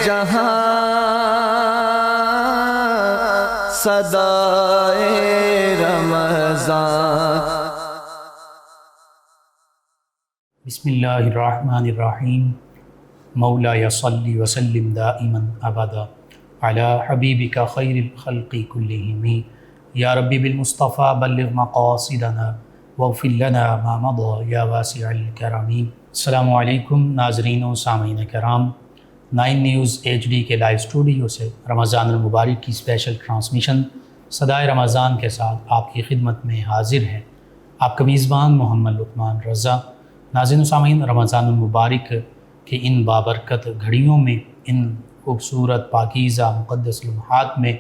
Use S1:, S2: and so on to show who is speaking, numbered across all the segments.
S1: جہاں صدائے رمضان۔
S2: بسم اللہ الرحمن الرحیم۔ مولا صلی وسلم دائما ابدا علی حبیبک خیر الخلق کلہم، یا ربی بالمصطفیٰ بلغ مقاصدنا واغفر لنا ما مضى یا واسع الکرم۔ السلام علیکم ناظرین و سامعین کرام، 9 نیوز HD کے لائیو اسٹوڈیو سے رمضان المبارک کی اسپیشل ٹرانسمیشن صدائے رمضان کے ساتھ آپ کی خدمت میں حاضر ہے آپ کا میزبان محمد لقمان رضا۔ ناظرین و سامعین، رمضان المبارک کہ ان بابرکت گھڑیوں میں، ان خوبصورت پاکیزہ مقدس لمحات میں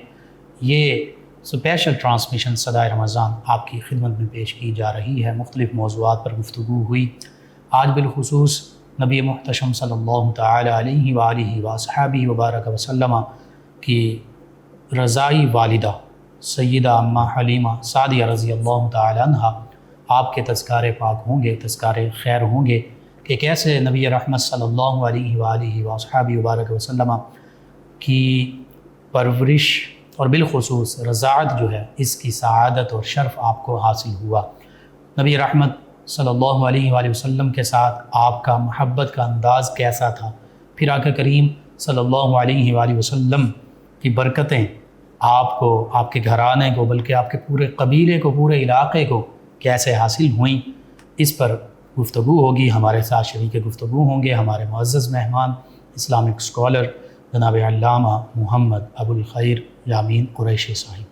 S2: یہ اسپیشل ٹرانسمیشن صدائے رمضان آپ کی خدمت میں پیش کی جا رہی ہے۔ مختلف موضوعات پر گفتگو ہوئی۔ آج بالخصوص نبی محتشم صلی اللہ تعالی علیہ وآلہ وصحبہ وبارک وسلم کی رضائی والدہ سیدہ اماں حلیمہ سعدیہ رضی اللہ تعالی عنہ، آپ کے تذکارے پاک ہوں گے، تذکارے خیر ہوں گے کہ کیسے نبی رحمت صلی اللہ علیہ وآلہ وصحبہ وبارک وسلم کی پرورش اور بالخصوص رضاعت جو ہے، اس کی سعادت اور شرف آپ کو حاصل ہوا۔ نبی رحمت صلی اللہ علیہ وآلہ وسلم کے ساتھ آپ کا محبت کا انداز کیسا تھا، پھر آقا کریم صلی اللہ علیہ وآلہ وسلم کی برکتیں آپ کو، آپ کے گھرانے کو، بلکہ آپ کے پورے قبیلے کو، پورے علاقے کو کیسے حاصل ہوئیں، اس پر گفتگو ہوگی۔ ہمارے ساتھ شریک گفتگو ہوں گے ہمارے معزز مہمان اسلامک اسکالر جناب علامہ محمد ابو الخیر یامین قریشی صاحب۔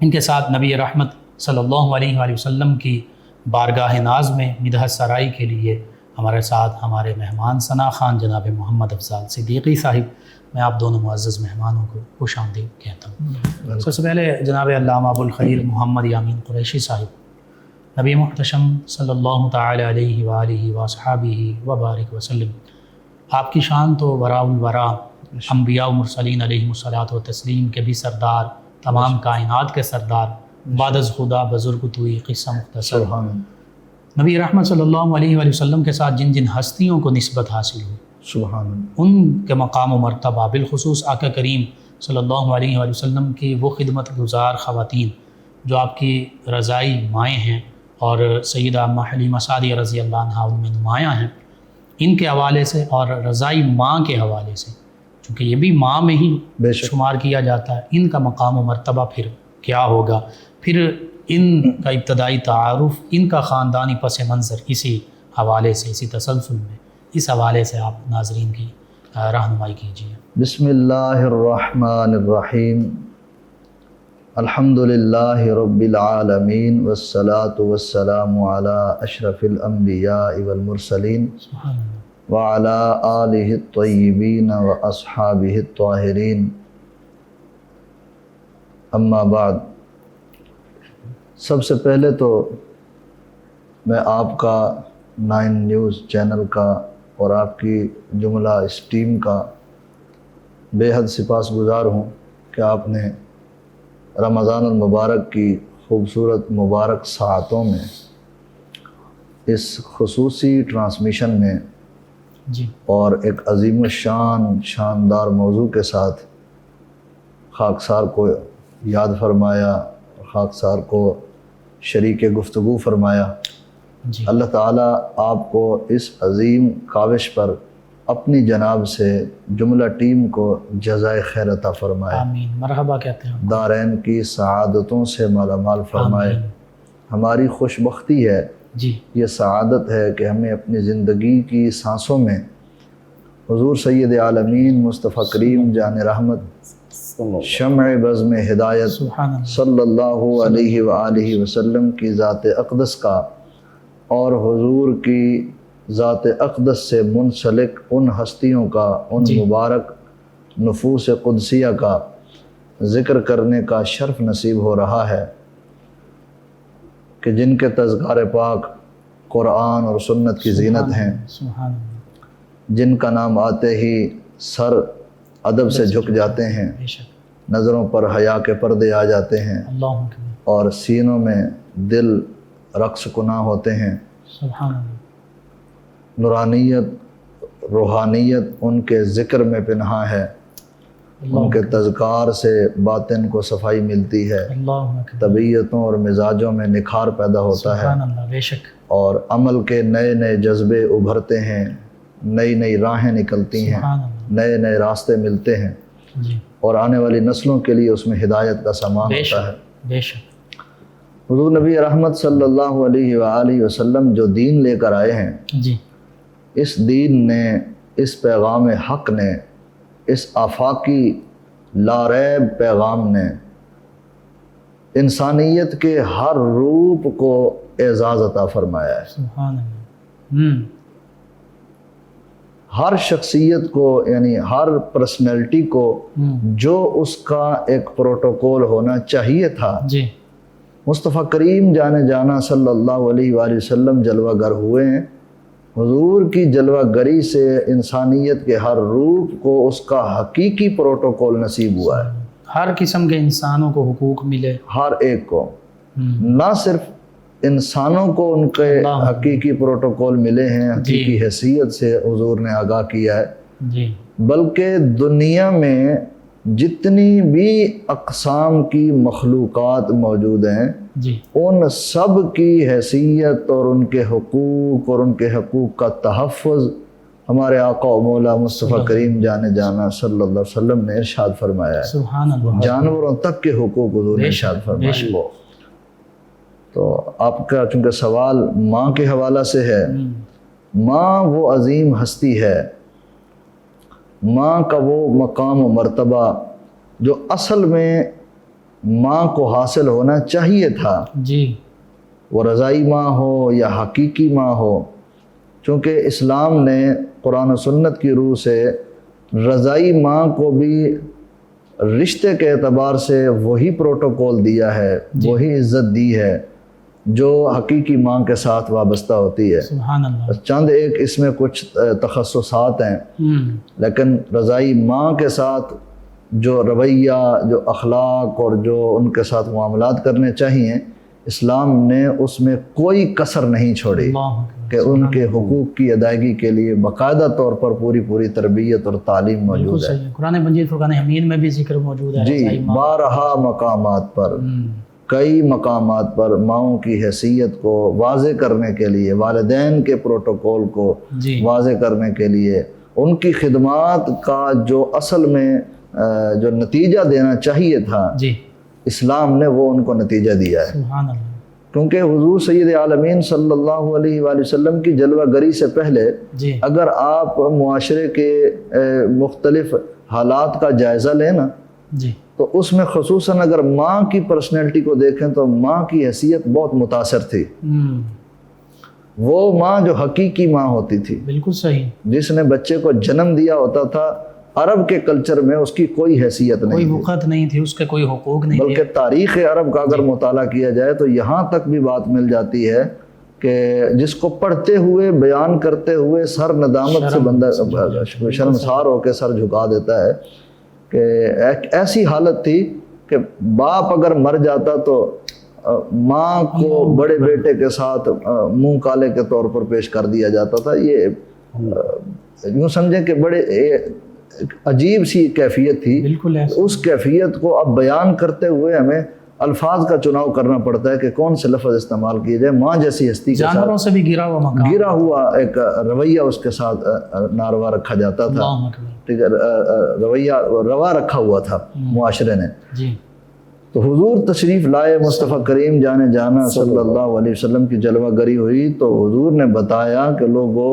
S2: ان کے ساتھ نبی رحمت صلی اللہ علیہ وآلہ وسلم کی بارگاہ ناز میں مدحت سرائی کے لیے ہمارے ساتھ ہمارے مہمان ثنا خان جناب محمد افضال صدیقی صاحب۔ میں آپ دونوں معزز مہمانوں کو خوش آمدید کہتا ہوں۔ سب سے پہلے جناب علامہ ابو الخیر محمد یامین قریشی صاحب، نبی محتشم صلی اللہ تعالی علیہ وآلہ وصحبہ وبارک وسلم، آپ کی شان تو وراء الورا، انبیاء و مرسلین علیہم الصلاۃ و تسلیم کے بھی سردار، تمام کائنات کے سردار، بعد از خدا بزرگ توئی قصہ مختصر۔ نبی رحمت صلی اللہ علیہ وآلہ وسلم کے ساتھ جن جن ہستیوں کو نسبت حاصل ہوئی،
S3: سبحان اللہ،
S2: ان کے مقام و مرتبہ، بالخصوص آقا کریم صلی اللہ علیہ وآلہ وسلم کی وہ خدمت گزار خواتین جو آپ کی رضائی مائیں ہیں اور سیدہ اماں حلیمہ سعدیہ رضی اللہ عنہا ان میں نمایاں ہیں، ان کے حوالے سے اور رضائی ماں کے حوالے سے، چونکہ یہ بھی ماں میں ہی شمار کیا جاتا ہے، ان کا مقام و مرتبہ پھر کیا ہوگا، پھر ان کا ابتدائی تعارف، ان کا خاندانی پس منظر، اسی حوالے سے، اسی تسلسل میں اس حوالے سے آپ ناظرین کی رہنمائی کیجیے۔
S3: بسم اللہ الرحمن الرحیم، الحمد للہ رب العالمین، والصلاة والسلام علی اشرف الانبیاء والمرسلین وعلی آلہ الطیبین واصحابہ الطاہرین، اما بعد۔ سب سے پہلے تو میں آپ کا 9 نیوز چینل کا اور آپ کی جملہ اس ٹیم کا بے حد سپاس گزار ہوں کہ آپ نے رمضان المبارک کی خوبصورت مبارک ساعتوں میں اس خصوصی ٹرانسمیشن میں
S2: جی
S3: اور ایک عظیم الشان شاندار موضوع کے ساتھ خاکسار کو یاد فرمایا، خاکسار کو شریک گفتگو فرمایا۔
S2: جی
S3: اللہ تعالیٰ آپ کو اس عظیم کاوش پر اپنی جناب سے جملہ ٹیم کو جزائے خیر عطا فرمائے،
S2: آمین، مرحبا کہتے ہیں۔
S3: دارین کی سعادتوں سے مالا مال فرمائے۔
S2: آمین۔
S3: ہماری خوش بختی ہے،
S2: جی
S3: یہ سعادت ہے کہ ہمیں اپنی زندگی کی سانسوں میں حضور سید عالمین مصطفیٰ کریم جان رحمت شمع بزم ہدایت
S2: سبحان اللہ،
S3: صلی اللہ علیہ وآلہ وسلم کی ذات اقدس کا اور حضور کی ذات اقدس سے منسلک ان ہستیوں کا، ان
S2: جی
S3: مبارک نفوس قدسیہ کا ذکر کرنے کا شرف نصیب ہو رہا ہے کہ جن کے تذکار پاک قرآن اور سنت کی زینت ہیں،
S2: سبحان اللہ،
S3: جن کا نام آتے ہی سر ادب سے جھک جاتے ہیں،
S2: بے شک،
S3: نظروں پر حیا کے پردے آ جاتے ہیں
S2: اللہ اکبر،
S3: اور سینوں میں دل رقص کناں ہوتے ہیں۔
S2: سبحان اللہ،
S3: نورانیت روحانیت ان کے ذکر میں پنہاں ہے، ان کے تذکار سے باطن کو صفائی ملتی ہے، طبیعتوں اور مزاجوں میں نکھار پیدا ہوتا ہے،
S2: بے شک،
S3: اور عمل کے نئے نئے جذبے ابھرتے ہیں، نئی نئی راہیں نکلتی ہیں، نئے نئے راستے ملتے ہیں، اور آنے والی نسلوں کے لیے اس میں ہدایت کا سامان ہوتا ہے۔
S2: بے شک،
S3: حضور نبی رحمت صلی اللہ علیہ وآلہ وسلم جو دین لے کر آئے ہیں، اس دین نے، اس پیغام حق نے، اس آفاقی لاریب پیغام نے انسانیت کے ہر روپ کو اعزاز عطا فرمایا ہے۔
S2: سبحان اللہ۔
S3: ہر شخصیت کو، یعنی ہر پرسنالٹی کو جو اس کا ایک پروٹوکول ہونا چاہیے تھا، مصطفیٰ کریم جانے جانا صلی اللہ علیہ وآلہ وسلم جلوہ گر ہوئے ہیں۔ حضور کی جلوہ گری سے انسانیت کے ہر روپ کو اس کا حقیقی پروٹوکول نصیب ہوا ہے۔
S2: ہر قسم کے انسانوں کو حقوق ملے،
S3: ہر ایک کو، نہ صرف انسانوں کو ان کے حقیقی پروٹوکول ملے ہیں، حقیقی حیثیت سے حضور نے آگاہ کیا ہے، بلکہ دنیا میں جتنی بھی اقسام کی مخلوقات موجود ہیں، ان سب کی حیثیت اور ان کے حقوق اور ان کے حقوق کا تحفظ ہمارے آقا و مولا مصطفیٰ کریم جانے جانا صلی اللہ علیہ وسلم نے ارشاد فرمایا ہے۔
S2: سبحان اللہ۔
S3: جانوروں تک کے حقوق حضور نے ارشاد فرمایا۔ تو آپ کا چونکہ سوال ماں کے حوالہ سے ہے، ماں وہ عظیم ہستی ہے، ماں کا وہ مقام و مرتبہ جو اصل میں ماں کو حاصل ہونا چاہیے تھا، وہ رضائی ماں ہو یا حقیقی ماں ہو، چونکہ اسلام نے قرآن و سنت کی روح سے رضائی ماں کو بھی رشتے کے اعتبار سے وہی پروٹوکول دیا ہے، وہی عزت دی ہے جو حقیقی ماں کے ساتھ وابستہ ہوتی ہے۔
S2: سبحان اللہ۔
S3: چند ایک اس میں کچھ تخصصات ہیں، لیکن رضائی ماں کے ساتھ جو رویہ، جو اخلاق اور جو ان کے ساتھ معاملات کرنے چاہیے، اسلام نے اس میں کوئی کسر نہیں چھوڑی کہ ان کے حقوق کی ادائیگی کے لیے باقاعدہ طور پر پوری تربیت اور تعلیم موجود ہے۔
S2: قرآن مجید فرقان حمید میں بھی ذکر موجود ہے۔
S3: جی، بارہا مقامات پر، کئی مقامات پر ماؤں کی حیثیت کو واضح کرنے کے لیے، والدین کے پروٹوکول کو واضح کرنے کے لیے، ان کی خدمات کا جو اصل میں جو نتیجہ دینا چاہیے تھا، اسلام نے وہ ان کو نتیجہ دیا ہے۔
S2: سبحان اللہ۔
S3: کیونکہ حضور سید عالمین صلی اللہ علیہ وآلہ وسلم کی جلوہ گری سے پہلے اگر آپ معاشرے کے مختلف حالات کا جائزہ لیں نا، تو اس میں خصوصاً اگر ماں کی پرسنالٹی کو دیکھیں تو ماں کی حیثیت بہت متاثر تھی۔ وہ ماں جو حقیقی ماں ہوتی تھی،
S2: بالکل صحیح،
S3: جس نے بچے کو جنم دیا ہوتا تھا، عرب کے کلچر میں اس کی کوئی حیثیت نہیں،
S2: کوئی وقت نہیں تھی، اس کے کوئی حقوق نہیں،
S3: بلکہ تاریخ عرب کا اگر مطالعہ کیا جائے تو یہاں تک بھی بات مل جاتی ہے کہ جس کو پڑھتے ہوئے، بیان کرتے ہوئے سر ندامت سے بندہ شرمسار ہو کے سر جھکا دیتا ہے، کہ ایک ایسی حالت تھی کہ باپ اگر مر جاتا تو ماں کو بڑے بیٹے کے ساتھ منہ کالے کے طور پر پیش کر دیا جاتا تھا۔ یہ یوں سمجھیں کہ بڑے عجیب سی کیفیت تھی۔
S2: بالکل،
S3: اس کیفیت کو اب بیان کرتے ہوئے ہمیں الفاظ کا چناؤ کرنا پڑتا ہے کہ کون سے لفظ استعمال کیے جائے۔ ماں جیسی ہستی کے
S2: جانوروں سے بھی
S3: گرا ہوا ایک رویہ اس کے ساتھ ناروا رکھا جاتا تھا، ٹھیک ہے، رویہ روا رکھا ہوا تھا معاشرے نے۔ تو حضور تشریف لائے، مصطفیٰ کریم جانے جانا صلی اللہ علیہ وسلم کی جلوہ گری ہوئی، تو حضور نے بتایا کہ لوگوں،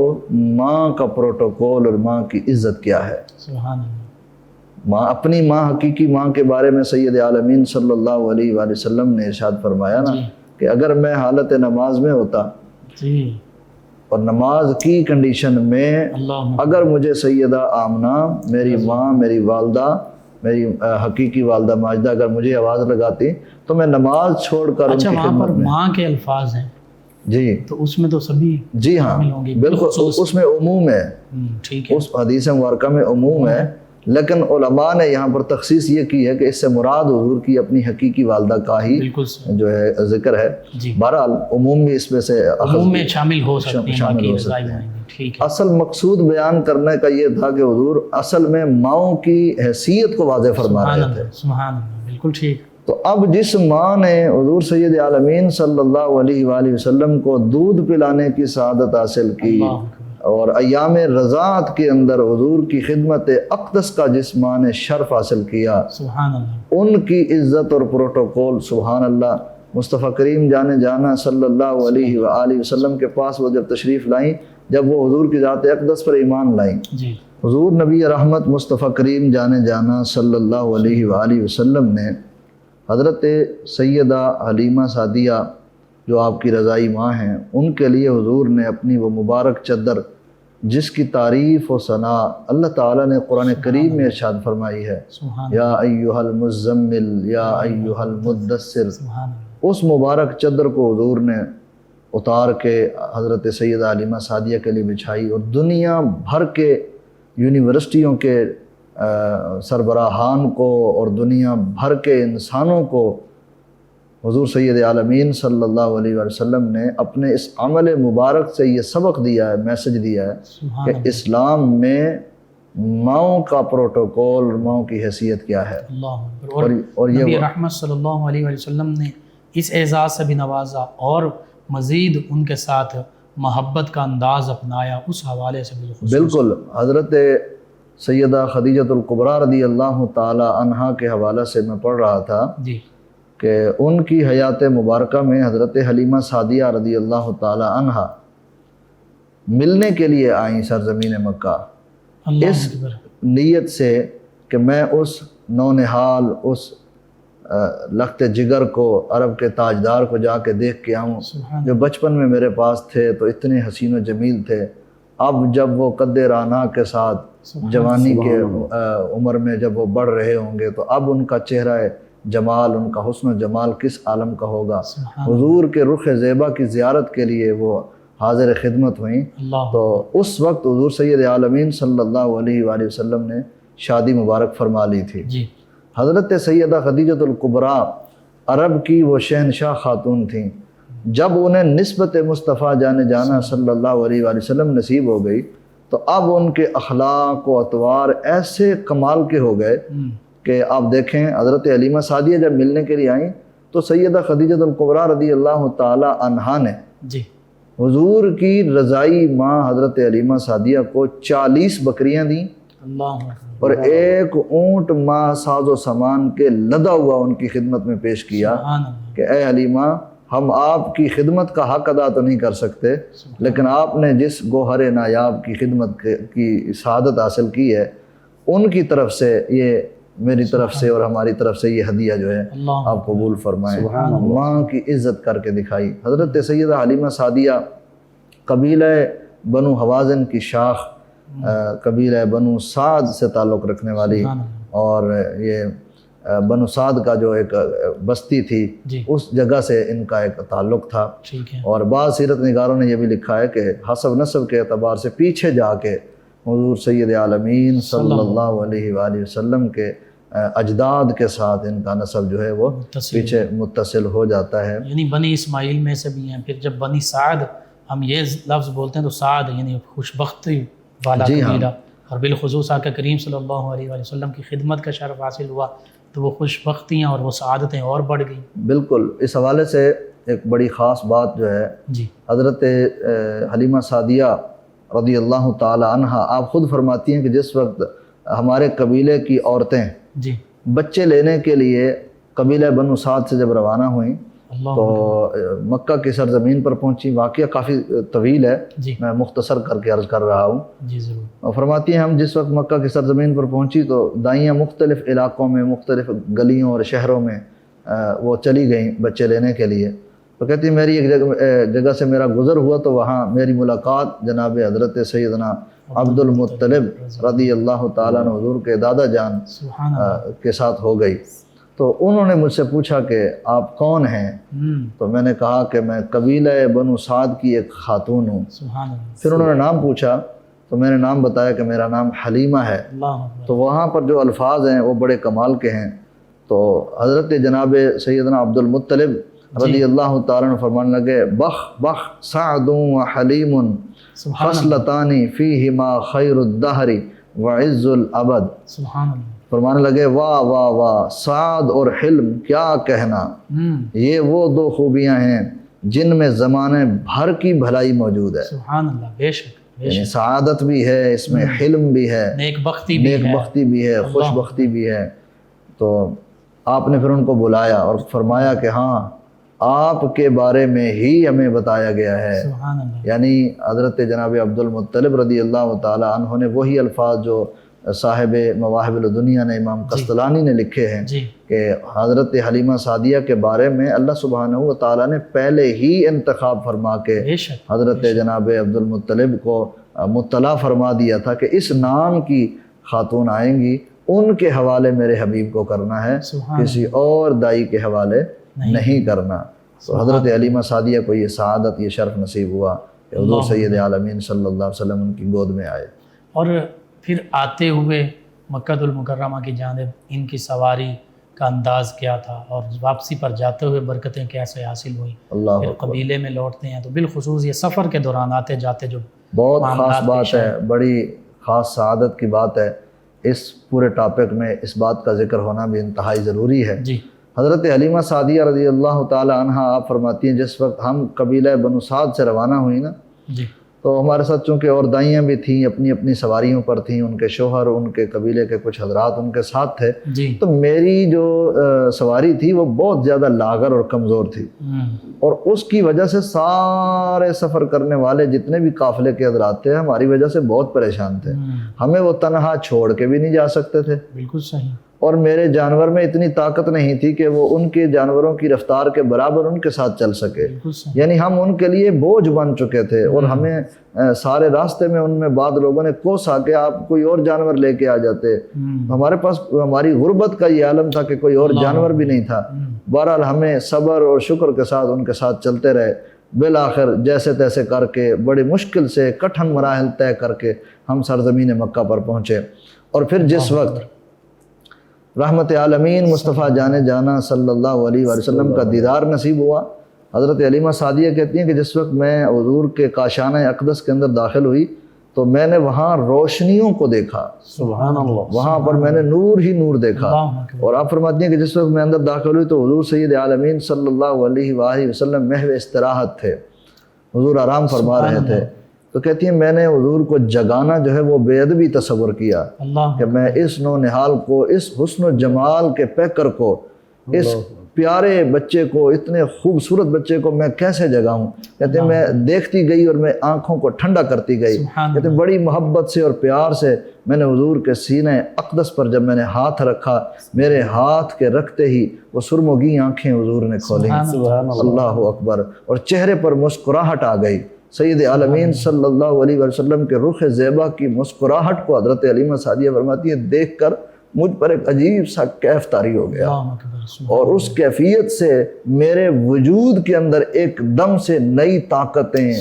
S3: ماں کا پروٹوکول اور ماں کی عزت کیا ہے۔
S2: سبحان اللہ۔
S3: ماں، اپنی ماں، حقیقی ماں کے بارے میں سید عالمین صلی اللہ علیہ وآلہ وسلم نے ارشاد فرمایا نا کہ اگر میں حالت نماز میں ہوتا اور نماز کی کنڈیشن میں اگر مجھے سیدہ آمنہ، میری ماں، میری والدہ، میری حقیقی والدہ ماجدہ اگر مجھے آواز لگاتی تو میں نماز چھوڑ کر ان کی خدمت میں۔
S2: ماں کے الفاظ ہیں
S3: جی،
S2: تو اس میں تو سبھی،
S3: جی ہاں بالکل، اس میں عموم ہے، اس حدیث مبارکہ میں عموم ہے، لیکن علماء نے یہاں پر تخصیص یہ کی ہے کہ اس سے مراد حضور کی اپنی حقیقی والدہ کا ہی جو ہے ذکر ہے۔ بہرحال عموم بھی اس میں سے
S2: عموم میں شامل ہو سکتی ہیں۔ ٹھیک ہے.
S3: اصل مقصود بیان کرنے کا یہ تھا کہ حضور اصل میں ماؤں کی حیثیت کو واضح فرما رہے تھے.
S2: سبحان اللہ، بالکل ٹھیک.
S3: تو اب جس ماں نے حضور سید عالمین صلی اللہ علیہ وآلہ وسلم کو دودھ پلانے کی سعادت حاصل کی اور ایام رضاعت کے اندر حضور کی خدمت اقدس کا جس ماں نے شرف حاصل کیا،
S2: سبحان اللہ،
S3: ان کی عزت اور پروٹوکول سبحان اللہ. مصطفیٰ کریم جانا صلی اللہ علیہ وآلہ وسلم کے پاس وہ جب تشریف لائیں، جب وہ حضور کی ذات اقدس پر ایمان لائیں،
S2: جی
S3: حضور نبی رحمت مصطفیٰ کریم جانا صلی اللہ علیہ وآلہ وسلم نے حضرت سیدہ حلیمہ سعدیہ جو آپ کی رضائی ماں ہیں، ان کے لیے حضور نے اپنی وہ مبارک چادر جس کی تعریف و ثنا اللہ تعالیٰ نے قرآن کریم میں ارشاد فرمائی ہے،
S2: سبحان
S3: یا ایہا المزمل یا ایہا المدثر،
S2: سبحان اللہ،
S3: اس مبارک چادر کو حضور نے اتار کے حضرت سیدہ حلیمہ سعدیہ کے لیے بچھائی اور دنیا بھر کے یونیورسٹیوں کے سربراہان کو اور دنیا بھر کے انسانوں کو حضور سید عالمین صلی اللہ علیہ وسلم نے اپنے اس عمل مبارک سے یہ سبق دیا ہے، میسج دیا ہے کہ اسلام میں ماؤں کا پروٹوکول، ماؤں کی حیثیت کیا ہے.
S2: اللہ اکبر. اور
S3: یہ
S2: نبی رحمت صلی اللہ علیہ وسلم نے اس اعزاز سے بھی نوازا اور مزید ان کے ساتھ محبت کا انداز اپنایا. اس حوالے سے
S3: بالکل حضرت سیدہ خدیجۃ الکبریٰ رضی اللہ تعالی عنہا کے حوالے سے میں پڑھ رہا تھا
S2: جی
S3: کہ ان کی حیات مبارکہ میں حضرت حلیمہ سعدیہ رضی اللہ تعالی عنہا ملنے کے لیے آئیں سرزمین مکہ، اس نیت سے کہ میں اس نونہال، اس لخت جگر کو، عرب کے تاجدار کو جا کے دیکھ کے آؤں جو بچپن میں میرے پاس تھے تو اتنے حسین و جمیل تھے. اب جب وہ قد رانا کے ساتھ جوانی کے عمر میں جب وہ بڑھ رہے ہوں گے تو اب ان کا چہرہ جمال، ان کا حسن و جمال کس عالم کا ہوگا. حضور کے رخ زیبا کی زیارت کے لیے وہ حاضر خدمت ہوئیں. تو اس وقت حضور سید عالمین صلی اللہ علیہ وآلہ وسلم نے شادی مبارک فرما لی تھی. حضرت سیدہ خدیجۃ الکبریٰ عرب کی وہ شہنشاہ خاتون تھیں. جب انہیں نسبت مصطفیٰ جانا صلی اللہ علیہ وآلہ وسلم نصیب ہو گئی تو اب ان کے اخلاق و اطوار ایسے کمال کے ہو گئے کہ آپ دیکھیں حضرت حلیمہ سعدیہ جب ملنے کے لیے آئیں تو سیدہ خدیجۃ الکبریٰ رضی اللہ تعالی عنہا نے حضور کی رضائی ماں حضرت حلیمہ سعدیہ کو 40 بکریاں دیں اور ایک اونٹ ماں ساز و سامان کے لدا ہوا ان کی خدمت میں پیش کیا کہ اے حلیمہ، ہم آپ کی خدمت کا حق ادا تو نہیں کر سکتے، لیکن آپ نے جس گوہر نایاب کی خدمت کی سعادت حاصل کی ہے ان کی طرف سے یہ میری طرف سے اور ہماری طرف سے یہ ہدیہ جو ہے آپ قبول فرمائیں. ماں کی عزت کر کے دکھائی. حضرت سیدہ حلیمہ سعدیہ قبیلہ بنو حوازن کی شاخ، قبیلہ بنو سعد سے تعلق رکھنے والی، اور یہ بنو سعد کا جو ایک بستی تھی اس جگہ سے ان کا ایک تعلق تھا. اور بعض سیرت نگاروں نے یہ بھی لکھا ہے کہ حسب نسب کے اعتبار سے پیچھے جا کے حضور سید عالمین صلی اللہ علیہ وآلہ وسلم کے اجداد کے ساتھ ان کا نسب جو ہے وہ پیچھے متصل ہو جاتا ہے.
S2: یعنی بنی اسماعیل میں سے بھی ہیں. پھر جب بنی سعد ہم یہ لفظ بولتے ہیں تو سعد یعنی خوش بختی والا قبیلہ، اور بالخصوص آقا کریم صلی اللہ علیہ وآلہ وسلم کی خدمت کا شرف حاصل ہوا تو وہ خوش بختیاں اور وہ سعادتیں اور بڑھ گئیں.
S3: بالکل. اس حوالے سے ایک بڑی خاص بات جو ہے حضرت حلیمہ سعدیہ رضی اللہ تعالی عنہا آپ خود فرماتی ہیں کہ جس وقت ہمارے قبیلے کی عورتیں بچے لینے کے لیے قبیلہ بنو سعد سے جب روانہ ہوئیں تو مکہ کی سرزمین پر پہنچی. واقعہ کافی طویل ہے، میں مختصر کر کے عرض کر رہا ہوں. اور فرماتی ہیں ہم جس وقت مکہ کی سرزمین پر پہنچی تو دائیاں مختلف علاقوں میں، مختلف گلیوں اور شہروں میں وہ چلی گئیں بچے لینے کے لیے. تو کہتی ہیں میری ایک جگہ سے میرا گزر ہوا تو وہاں میری ملاقات جناب حضرت سیدنا عبد المطلب رضی اللہ تعالیٰ عنہ حضور کے دادا جان کے ساتھ ہو گئی. تو انہوں نے مجھ سے پوچھا کہ آپ کون ہیں؟ تو میں نے کہا کہ میں قبیلہ بنو سعد کی ایک خاتون ہوں. پھر انہوں نے نام پوچھا تو میں نے نام بتایا کہ میرا نام حلیمہ ہے. تو وہاں پر جو الفاظ ہیں وہ بڑے کمال کے ہیں. تو حضرت جناب سیدنا عبد المطلب رضی اللہ تعالیٰ عنہ فرمانے لگے بخ بخ سعد و حلیم خصلتان فیہما خیر الدہر وعز الابد.
S2: سبحان اللہ.
S3: فرمانے لگے واہ واہ واہ، سعد اور حلم کیا کہنا، یہ وہ دو خوبیاں ہیں جن میں زمانے بھر کی بھلائی موجود ہے.
S2: سبحان اللہ. بے شک
S3: یعنی سعادت بھی ہے اس میں، حلم بھی ہے،
S2: نیک بختی بھی ہے،
S3: نیک بختی بھی ہے، خوش بختی بھی ہے. تو آپ نے پھر ان کو بلایا اور فرمایا کہ ہاں آپ کے بارے میں ہی ہمیں بتایا گیا ہے.
S2: سبحان اللہ.
S3: یعنی حضرت جناب عبد المطلب رضی اللہ تعالیٰ عنہ نے وہی الفاظ جو صاحب مواہب الدنیا نے امام قسطلانی نے لکھے ہیں
S2: جی
S3: کہ حضرت حلیمہ سعدیہ کے بارے میں اللہ سبحانہ و تعالیٰ نے پہلے ہی انتخاب فرما کے
S2: بے شک
S3: حضرت جناب عبد المطلب کو مطلع فرما دیا تھا کہ اس نام کی خاتون آئیں گی، ان کے حوالے میرے حبیب کو کرنا ہے،
S2: سبحان
S3: کسی اور دائی کے حوالے نہیں کرنا. تو حضرت حلیمہ سعدیہ کو یہ سعادت، یہ شرف نصیب ہوا کہ حضور سید عالمین صلی اللہ علیہ وسلم ان کی گود میں آئے.
S2: اور پھر آتے ہوئے مکہ المکرمہ کی جانب ان کی سواری کا انداز کیا تھا، اور واپسی پر جاتے ہوئے برکتیں کیسے حاصل ہوئیں.
S3: اللہ
S2: پھر قبیلے میں لوٹتے ہیں تو بالخصوص یہ سفر کے دوران آتے جاتے جو
S3: بہت خاص بات ہے، بڑی خاص سعادت کی بات ہے. اس پورے ٹاپک میں اس بات کا ذکر ہونا بھی انتہائی ضروری ہے.
S2: جی
S3: حضرت حلیمہ سعدیہ رضی اللہ تعالی عنہا آپ فرماتی ہیں جس وقت ہم قبیلہ بنو سعد سے روانہ ہوئی نا،
S2: جی
S3: تو ہمارے ساتھ چونکہ اور دائیاں بھی تھیں، اپنی اپنی سواریوں پر تھیں، ان کے شوہر، ان کے قبیلے کے کچھ حضرات ان کے ساتھ تھے.
S2: جی
S3: تو میری جو سواری تھی وہ بہت زیادہ لاغر اور کمزور تھی، اور اس کی وجہ سے سارے سفر کرنے والے جتنے بھی قافلے کے حضرات تھے ہماری وجہ سے بہت پریشان تھے. ہمیں وہ تنہا چھوڑ کے بھی نہیں جا سکتے تھے،
S2: بالکل صحیح.
S3: اور میرے جانور میں اتنی طاقت نہیں تھی کہ وہ ان کے جانوروں کی رفتار کے برابر ان کے ساتھ چل سکے.
S2: بالکل صحیح.
S3: یعنی ہم ان کے لیے بوجھ بن چکے تھے، اور ہمیں سارے راستے میں ان میں بعض لوگوں نے کوسا کہ آپ کوئی اور جانور لے کے آ جاتے. ہمارے پاس ہماری غربت کا یہ عالم تھا کہ کوئی اور جانور بھی نہیں تھا. بہرحال ہمیں صبر اور شکر کے ساتھ ان کے ساتھ چلتے رہے. بالآخر جیسے تیسے کر کے بڑی مشکل سے کٹھن مراحل طے کر کے ہم سرزمین مکہ پر پہنچے. اور پھر جس وقت رحمت عالمین مصطفیٰ جانے جانا صلی اللہ علیہ وآلہ وسلم کا دیدار نصیب ہوا، حضرت حلیمہ سعدیہ کہتی ہیں کہ جس وقت میں حضور کے کاشانہ اقدس کے اندر داخل ہوئی تو میں نے وہاں روشنیوں کو دیکھا.
S2: سبحان اللہ.
S3: وہاں پر میں نے نور ہی نور دیکھا. اور آپ فرماتی ہیں کہ جس وقت میں اندر داخل ہوئی تو حضور سید عالمین صلی اللہ علیہ وآلہ وسلم محو استراحت تھے، حضور آرام فرما رہے تھے. تو کہتی ہیں میں نے حضور کو جگانا جو ہے وہ بے ادبی تصور کیا کہ میں اس نو نحال کو، اس حسن و جمال کے پیکر کو، اس پیارے بچے کو، اتنے خوبصورت بچے کو میں کیسے جگاؤں. کہتے ہیں میں دیکھتی گئی اور میں آنکھوں کو ٹھنڈا کرتی گئی. کہتے ہیں بڑی محبت سے اور پیار سے میں نے حضور کے سینے اقدس پر جب میں نے ہاتھ رکھا، میرے ہاتھ کے رکھتے ہی وہ سرمگی آنکھیں حضور نے کھولیں. اللہ اکبر. اور چہرے پر مسکراہٹ آ گئی. سید عالمین صلی اللہ علیہ وسلم کے رخ زیبا کی مسکراہٹ کو حضرت حلیمہ سعدیہ فرماتی ہے دیکھ کر مجھ پر ایک عجیب سا کیف طاری ہو گیا، اور اس کیفیت سے میرے وجود کے اندر ایک دم سے نئی طاقتیں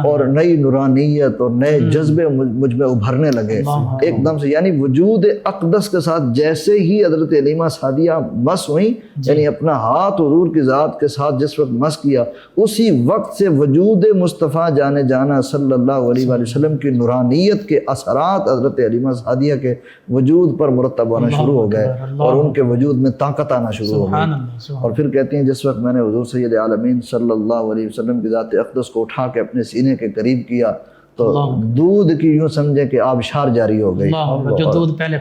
S3: اور نئی نورانیت اور نئے جذبے مجھ میں ابھرنے لگے ایک دم سے. یعنی وجود اقدس کے ساتھ جیسے ہی حضرت حلیمہ سعدیہ مس ہوئیں، یعنی اپنا ہاتھ حضور کی ذات کے ساتھ جس وقت مس کیا، اسی وقت سے وجود مصطفیٰ جانے جانا صلی اللہ علیہ وآلہ وسلم کی نورانیت کے اثرات حضرت حلیمہ سعدیہ کے وجود پر مرتب ہونا شروع ہو گئے، اور ان کے وجود میں طاقت آنا شروع ہو گئی. اور پھر کہتی ہیں جس وقت میں نے حضور سید عالمین صلی اللہ علیہ وسلم کی ذات اقدس کو اٹھا کے اپنے سینے کے قریب کیا تو دودھ کی یوں سمجھے کہ آبشار جاری ہو گئی.
S2: جو دودھ پہلے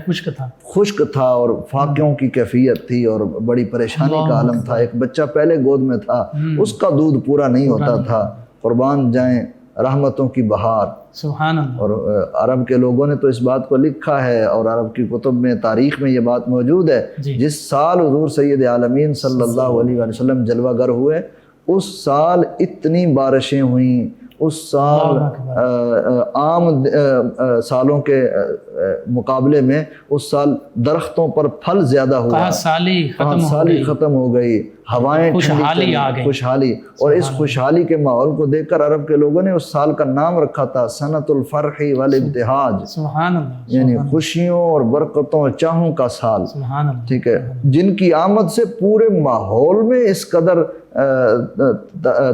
S2: خشک
S3: تھا اور فاقیوں کی کیفیت تھی اور بڑی پریشانی کا عالم تھا. ایک بچہ پہلے گود میں تھا، اس کا دودھ پورا نہیں ہوتا تھا. قربان جائیں رحمتوں کی بہار.
S2: سبحان اللہ.
S3: اور عرب کے لوگوں نے تو اس بات کو لکھا ہے، اور عرب کی کتب میں تاریخ میں یہ بات موجود ہے، جس سال حضور سید عالمین صلی اللہ علیہ وآلہ وسلم جلوہ گر ہوئے اس سال اتنی بارشیں ہوئیں، اس سال عام سالوں کے مقابلے میں اس سال درختوں پر پھل زیادہ ہوا، سالی ختم ہو گئی، ہوائیں خوشحالی. اور اس خوشحالی کے ماحول کو دیکھ کر عرب کے لوگوں نے اس سال کا نام رکھا تھا سنۃ الفرح والابتہاج.
S2: سبحان اللہ.
S3: یعنی خوشیوں اور برکتوں اور چاہوں کا سال. ٹھیک ہے، جن کی آمد سے پورے ماحول میں اس قدر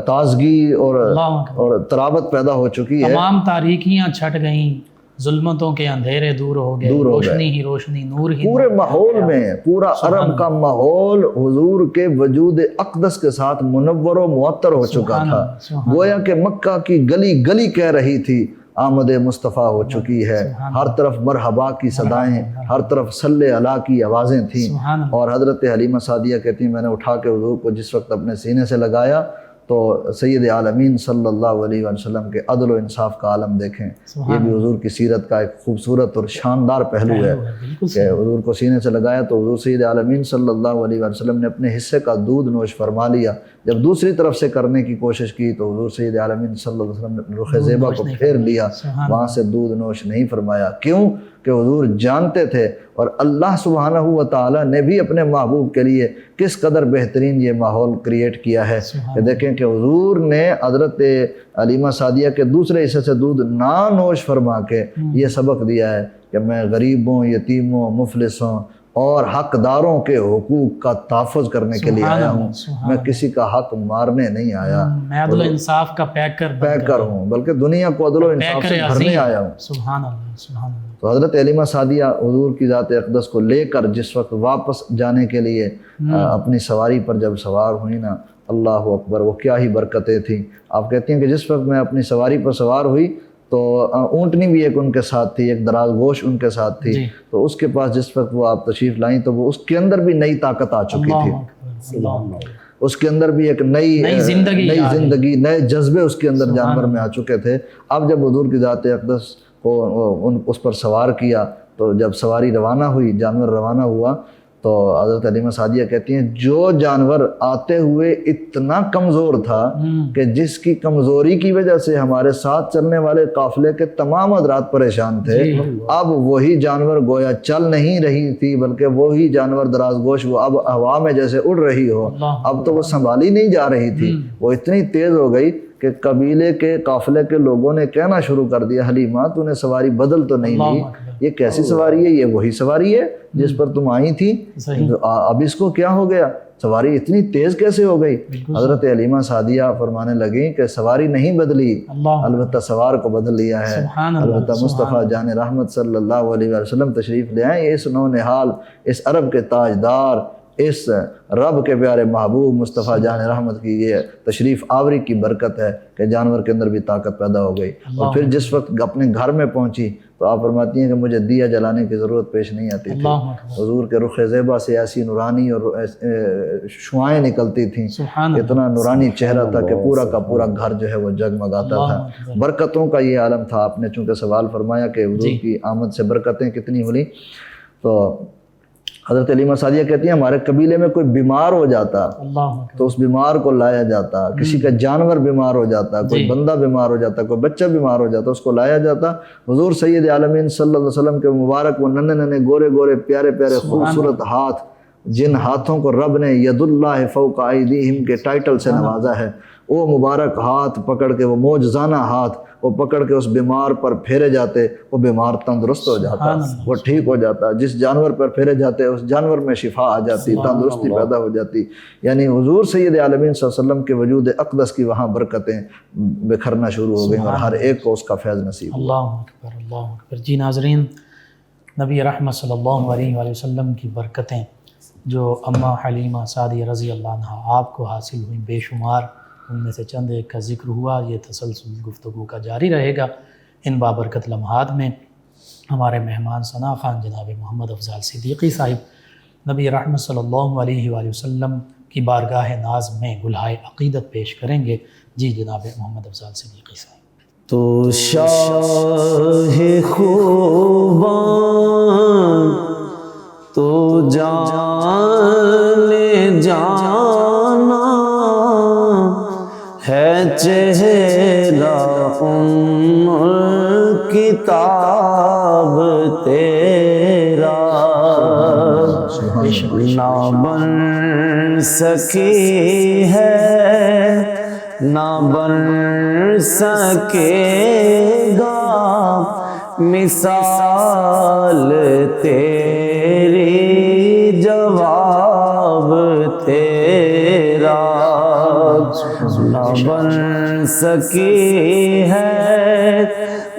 S3: تازگی
S2: اللہ اکبر۔
S3: اور ترابط پیدا ہو چکی ہے۔
S2: تمام تاریکیاں چھٹ گئیں، ظلمتوں کے اندھیرے دور ہو گئے، روشنی ہی روشنی، نور ہی
S3: پورے ماحول میں، پورا عرب کا ماحول حضور کے وجود اقدس کے ساتھ منور و معطر ہو چکا تھا۔ گویا کہ مکہ کی گلی گلی کہہ رہی تھی آمد مصطفیٰ ہو چکی ہے، ہر طرف مرحبا کی صدائیں، ہر طرف صلی اللہ کی آوازیں تھیں۔ اور حضرت حلیمہ سعدیہ کہتی ہیں میں نے اٹھا کے حضور کو جس وقت اپنے سینے سے لگایا تو سید عالمین صلی اللہ علیہ وسلم کے عدل و انصاف کا عالم دیکھیں۔ یہ بھی حضور کی سیرت کا ایک خوبصورت اور شاندار پہلو ہے کہ حضور کو سینے سے لگایا تو حضور سید عالمین صلی اللہ علیہ وسلم نے اپنے حصے کا دودھ نوش فرما لیا۔ جب دوسری طرف سے کرنے کی کوشش کی تو حضور سید عالمین صلی اللہ علیہ وسلم نے رخ زیبا کو پھیر لیا، وہاں سے دودھ نوش نہیں فرمایا۔ کیوں کہ حضور جانتے تھے، اور اللہ سبحانہ و تعالیٰ نے بھی اپنے محبوب کے لیے کس قدر بہترین یہ ماحول کریٹ کیا ہے کہ دیکھیں کہ حضور نے حضرت حلیمہ سعدیہ کے دوسرے حصے سے دودھ نہ نوش فرما کے یہ سبق دیا ہے کہ میں غریبوں، یتیموں، مفلسوں اور حقداروں کے حقوق کا تحفظ کرنے کے لیے آیا ہوں، میں کسی کا حق مارنے نہیں آیا،
S2: میں عدل و انصاف کا
S3: پیکر ہوں، بلکہ دنیا کو عدل و انصاف سے بھرنے آیا ہوں۔
S2: سبحان اللہ، سبحان اللہ۔
S3: تو حضرت حلیمہ سعدیہ حضور کی ذات اقدس کو لے کر جس وقت واپس جانے کے لیے اپنی سواری پر جب سوار ہوئی نا، اللہ اکبر، وہ کیا ہی برکتیں تھیں۔ آپ کہتی ہیں کہ جس وقت میں اپنی سواری پر سوار ہوئی تو اونٹنی بھی ایک ان کے ساتھ تھی، ایک دراز گوش ان کے ساتھ تھی، تو اس کے پاس جس وقت وہ آپ تشریف لائیں تو وہ اس کے اندر بھی نئی طاقت آ چکی تھی، اس کے اندر بھی ایک نئی زندگی، نئے جذبے اس کے اندر جانور میں آ چکے تھے۔ اب جب حضور کی ذات اقدس کو اس پر سوار کیا تو جب سواری روانہ ہوئی، جانور روانہ ہوا تو حضرت حلیمہ سعدیہ کہتی ہیں جو جانور آتے ہوئے اتنا کمزور تھا کہ جس کی کمزوری کی وجہ سے ہمارے ساتھ چلنے والے قافلے کے تمام حضرات پریشان تھے، اب وہی جانور گویا چل نہیں رہی تھی بلکہ وہی جانور دراز گوش وہ اب ہوا میں جیسے اڑ رہی ہو، اب تو وہ سنبھالی نہیں جا رہی تھی، وہ اتنی تیز ہو گئی کہ قبیلے کے قافلے کے لوگوں نے کہنا شروع کر دیا حلیمہ تو نے سواری بدل تو نہیں لی، یہ کیسی سواری ہے، یہ وہی سواری ہے جس پر تم آئی تھی، اب اس کو کیا ہو گیا، سواری اتنی تیز کیسے ہو گئی؟ حضرت حلیمہ سعدیہ فرمانے لگیں کہ سواری نہیں بدلی، البتہ سوار کو بدل لیا ہے، البتہ مصطفیٰ جان رحمت صلی اللہ علیہ وسلم تشریف لے آئیں، اس نونہال، اس عرب کے تاجدار، اس رب کے پیارے محبوب مصطفیٰ جان رحمت کی یہ تشریف آوری کی برکت ہے کہ جانور کے اندر بھی طاقت پیدا ہو گئی۔ اور پھر جس وقت اپنے گھر میں پہنچی تو آپ فرماتی ہیں کہ مجھے دیا جلانے کی ضرورت پیش نہیں آتی تھی، حضور کے رخ زیبا سے ایسی نورانی اور شعائیں نکلتی تھیں، اتنا نورانی چہرہ تھا کہ پورا کا پورا گھر جو ہے وہ جگمگاتا تھا۔ برکتوں کا یہ عالم تھا۔ آپ نے چونکہ سوال فرمایا کہ حضور کی آمد سے برکتیں کتنی ہوئی، تو حضرت حلیمہ سعدیہ کہتی ہیں ہمارے قبیلے میں کوئی بیمار ہو جاتا تو اس بیمار کو لایا جاتا، کسی کا جانور بیمار ہو جاتا، کوئی بندہ بیمار ہو جاتا، کوئی بچہ بیمار ہو جاتا، اس کو لایا جاتا، حضور سید عالمین صلی اللہ علیہ وسلم کے مبارک وہ ننھے ننھے گورے گورے پیارے پیارے خوبصورت ہاتھ، جن ہاتھوں کو رب نے ید اللہ فوق ایدیہم کے ٹائٹل سے نوازا ہے، وہ مبارک ہاتھ پکڑ کے، وہ معجزانہ ہاتھ وہ پکڑ کے اس بیمار پر پھیرے جاتے، وہ بیمار تندرست ہو جاتا، وہ ٹھیک ہو جاتا، جس جانور پر پھیرے جاتے اس جانور میں شفا آ جاتی، تندرستی پیدا ہو جاتی۔ یعنی حضور سید عالمین صلی اللہ علیہ وسلم کے وجود اقدس کی وہاں برکتیں بکھرنا شروع ہو گئیں اور ہر ایک کو اس کا فیض نصیب ہوا۔
S2: اللہ اکبر، اللہ اکبر۔ جی ناظرین، نبی رحمت صلی اللہ علیہ وآلہ وسلم کی برکتیں جو اماں حلیمہ سعدیہ رضی اللہ عنہا آپ کو حاصل ہوئیں بے شمار، ان میں سے چند ایک کا ذکر ہوا، یہ تسلسل گفتگو کا جاری رہے گا۔ ان بابرکت لمحات میں ہمارے مہمان ثنا خان جناب محمد افضال صدیقی صاحب نبی رحمت صلی اللہ علیہ وآلہ وسلم کی بارگاہ ناز میں گلہائے عقیدت پیش کریں گے۔ جی جناب محمد افضال صدیقی صاحب۔
S1: تو شاہ خوباں تو جان جانا ہے چہرہ کتاب تیرا، نہ بن سکی ہے نہ بن سکے گا مثال تیری، جواب تیرا۔ نہ بن سکی ہے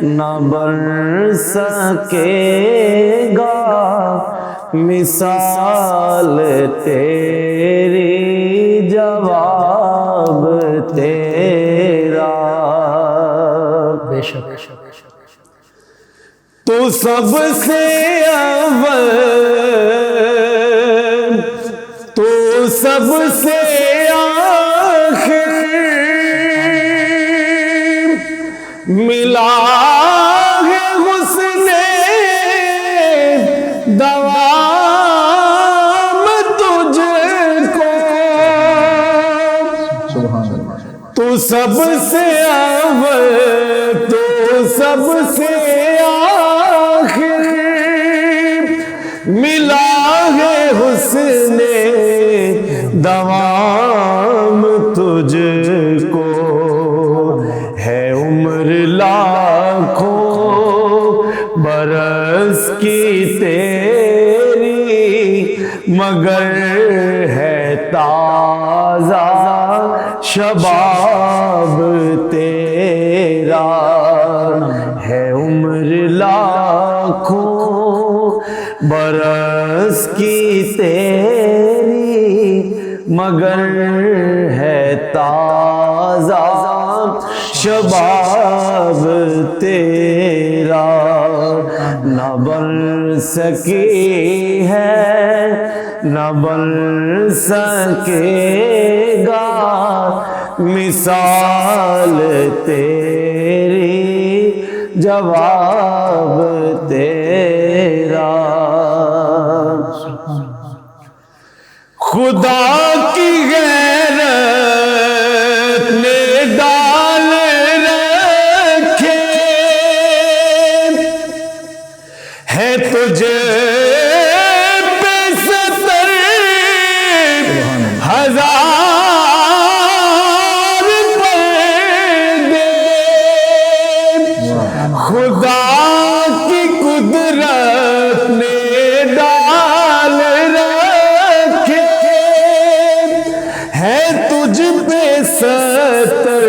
S1: نہ بن سکے گا مثال تیری جواب تیرا
S2: بے شک
S1: تو سب سے اول تو سب سے آخر ملا ہے حسن دوام تجھ کو
S3: سبحان اللہ
S1: تو سب سے اول تو سب سے آخر ملا ہے حسن دوام تجھ کو ہے عمر لاکھوں برس کی تیری مگر ہے تازہ شباب تیرا ہے عمر لاکھوں برس کی تیری مگر ہے تازہ شباب تیرا نہ بن سکی ہے نہ بن سکے گا مثال تیری جواب تیرا خدا کی غیرت نے ڈال رکھے ہے تجھے پہ ستر ہزار پردے خدا کی قدرت نے ڈال رکھے ہے تجھ پہ 70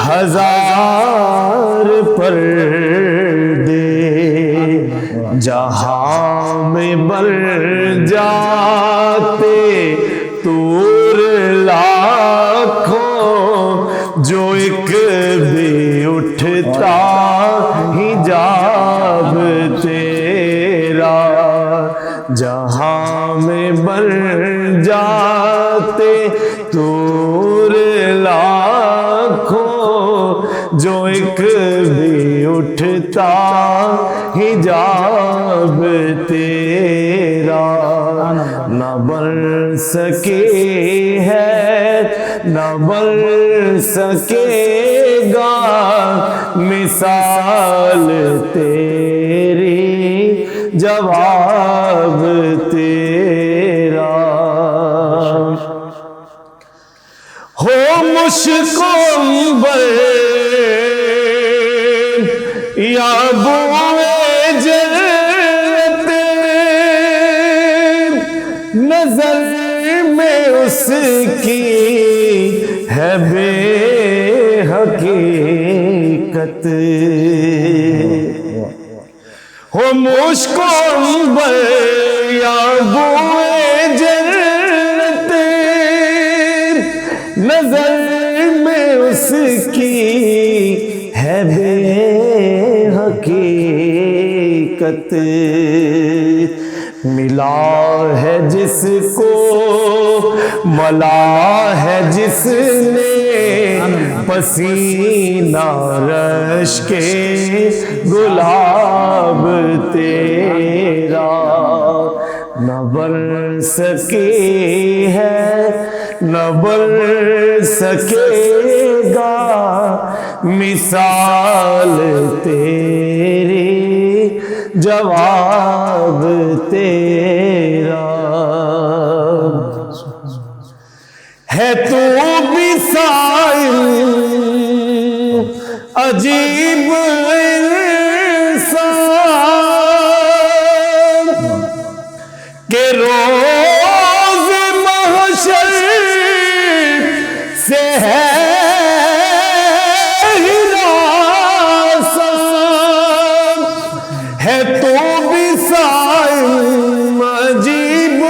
S1: ہزار پردے جہاں میں بر جاتے تور لاکھوں جو ایک بھی اٹھتا حجاب تیرا جہاں میں بر جاتے تور لاکھوں جو ایک بھی اٹھتا حجاب تیرا نہ بن سکی ہے نہ بن سکے گا مثال تیری جواب تیرا ہو مشک عنبر یا بوئے جنت نظر میں اس کی ہے بے حقیقت ہو مشک عنبر یا بوئے جنت نظر میں اس کی ہے بے حقیقت ملا ہے جس کو ملا ہے جس نے پسینہ رش کے گلاب تیرا نہ بن سکی ہے نہ بن سکے گا مثال تیری جواب تیرا ہے تو بھی سائل عجیب انسان کہ روز محشر ہے تو بھی صائم عجیب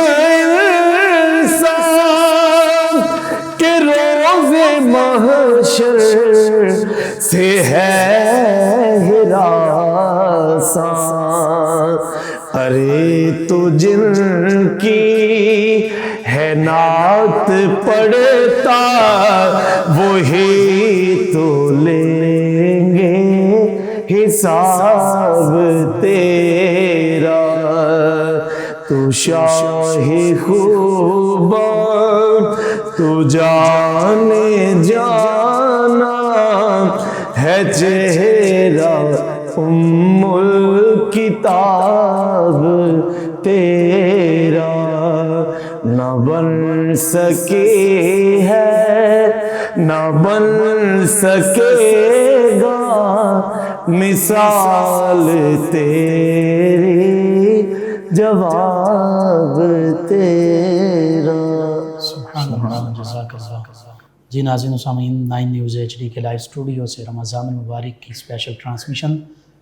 S1: انسان کہ روز محشر سے ہے ہراساں. ارے تو جن کی ہے نعت پڑھتا وہی تو لیں گے حساب تیرا. تو شاہ خوبان تو جانے جانا ہے چہرہ ام الکتاب تیرا. نہ بن سکی ہے نہ بن سکے گا مثال تیری جواب تیرا.
S2: سبحان اللہ جزاک اللہ. جی ناظرین و سامعین، 9 نیوز HD کے لائیو اسٹوڈیو سے رمضان المبارک کی اسپیشل ٹرانسمیشن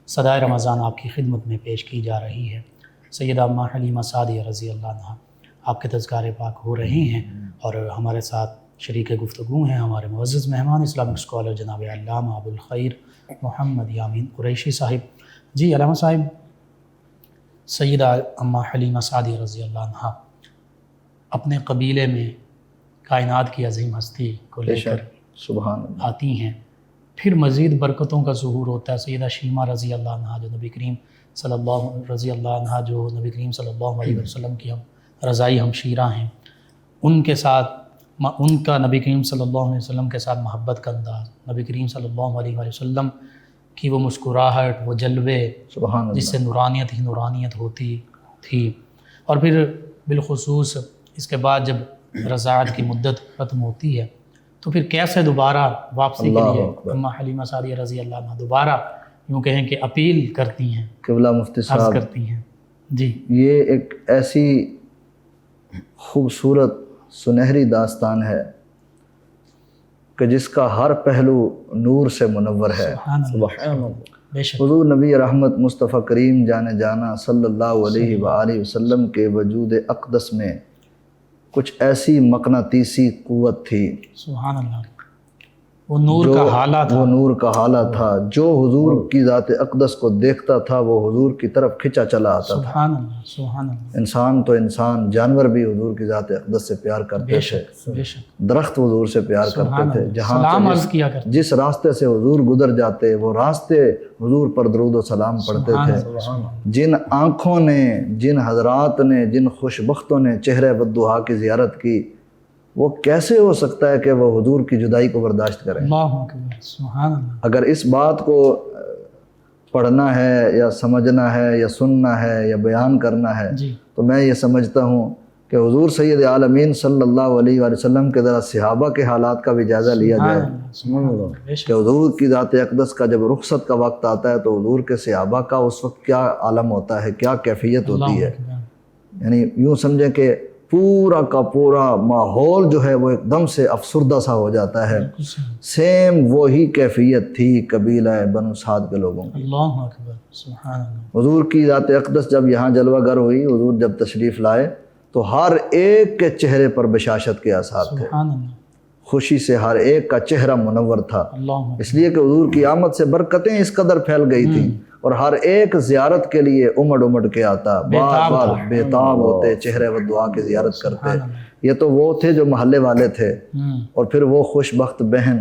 S2: صدائے رمضان آپ کی خدمت میں پیش کی جا رہی ہے. سیدہ اماں حلیمہ سعدیہ رضی اللہ عنہا آپ کے تذکار پاک ہو رہے ہیں، اور ہمارے ساتھ شریک گفتگو ہیں ہمارے معزز مہمان اسلامک اسکالر جناب علامہ ابوالخیر محمد یامین قریشی صاحب. جی علامہ صاحب، سیدہ اماں حلیمہ سعدیہ رضی اللہ عنہا اپنے قبیلے میں کائنات کی عظیم ہستی کو لے کر
S3: سبحان اللہ
S2: آتی ہیں، پھر مزید برکتوں کا ظہور ہوتا ہے. سیدہ شیمہ رضی اللہ عنہا جو نبی کریم صلی اللہ علیہ وسلم کی رضائی ہمشیرہ ہیں، ان کے ساتھ ان کا نبی کریم صلی اللہ علیہ وسلم کے ساتھ محبت کا انداز، نبی کریم صلی اللہ علیہ وسلم کی وہ مسکراہٹ، وہ جلوے
S3: سبحان اللہ
S2: جس سے نورانیت ہی نورانیت ہوتی تھی. اور پھر بالخصوص اس کے بعد جب رضاعت کی مدت ختم ہوتی ہے تو پھر کیسے دوبارہ واپسی کے لیے اماں حلیمہ سعدیہ رضی اللہ عنہ دوبارہ یوں کہیں کہ اپیل کرتی ہیں،
S3: قبلہ مفتی
S2: عرض
S3: صاحب.
S2: کرتی ہیں. جی
S3: یہ ایک ایسی خوبصورت سنہری داستان ہے کہ جس کا ہر پہلو نور سے منور ہے.
S2: سبحان اللہ. بے شک.
S3: حضور نبی رحمت مصطفیٰ کریم جانے جانا صلی اللہ علیہ وآلہ وسلم کے وجود اقدس میں کچھ ایسی مقناطیسی قوت تھی،
S2: سبحان اللہ. وہ نور کا حالہ تھا.
S3: وہ نور کا حالہ تھا جو حضور کی ذات اقدس کو دیکھتا تھا وہ حضور کی طرف کھنچا چلا آتا تھا.
S2: سبحان اللہ. سبحان اللہ.
S3: انسان تو انسان، جانور بھی حضور کی ذات اقدس سے پیار کرتے
S2: بے
S3: تھے،
S2: شک بے شک.
S3: درخت حضور سے پیار
S2: سبحان
S3: کرتے تھے.
S2: اللہ.
S3: جہاں
S2: سلام
S3: سے
S2: عرض کیا کرتے.
S3: جس راستے سے حضور گزر جاتے وہ راستے حضور پر درود و سلام پڑھتے تھے. جن آنکھوں نے، جن حضرات نے، جن خوش بختوں نے چہرہ والضحیٰ کی زیارت کی، وہ کیسے ہو سکتا ہے کہ وہ حضور کی جدائی کو برداشت کریں؟
S2: اللہ اکبر. سبحان اللہ.
S3: اگر اس بات کو پڑھنا ہے یا سمجھنا ہے یا سننا ہے یا بیان کرنا ہے
S2: جی
S3: تو میں یہ سمجھتا ہوں کہ حضور سید عالمین صلی اللہ علیہ وآلہ وسلم کے ذرا صحابہ کے حالات کا بھی جائزہ لیا جائے
S2: سبحان اللہ. بے شک.
S3: کہ حضور کی ذات اقدس کا جب رخصت کا وقت آتا ہے تو حضور کے صحابہ کا اس وقت کیا عالم ہوتا ہے، کیا کیفیت ہوتی ہے. یعنی یوں سمجھیں کہ پورا کا پورا ماحول جو ہے وہ ایک دم سے افسردہ سا ہو جاتا ہے. سیم وہی کیفیت تھی قبیلہ بنو سعد کے لوگوں کی.
S2: اللہ اکبر. سبحان اللہ.
S3: حضور کی ذات اقدس جب یہاں جلوہ گر ہوئی، حضور جب تشریف لائے تو ہر ایک کے چہرے پر بشاشت کے آثار تھے.
S2: سبحان اللہ.
S3: خوشی سے ہر ایک کا چہرہ منور تھا،
S2: اللہ اکبر.
S3: اس لیے کہ حضور کی آمد سے برکتیں اس قدر پھیل گئی تھیں اور ہر ایک زیارت کے لیے امڑ کے آتا، بار بار بےتاب ہوتے، چہرے و دعا کی زیارت کرتے. یہ تو وہ تھے جو محلے والے تھے، اور پھر وہ خوش بخت بہن،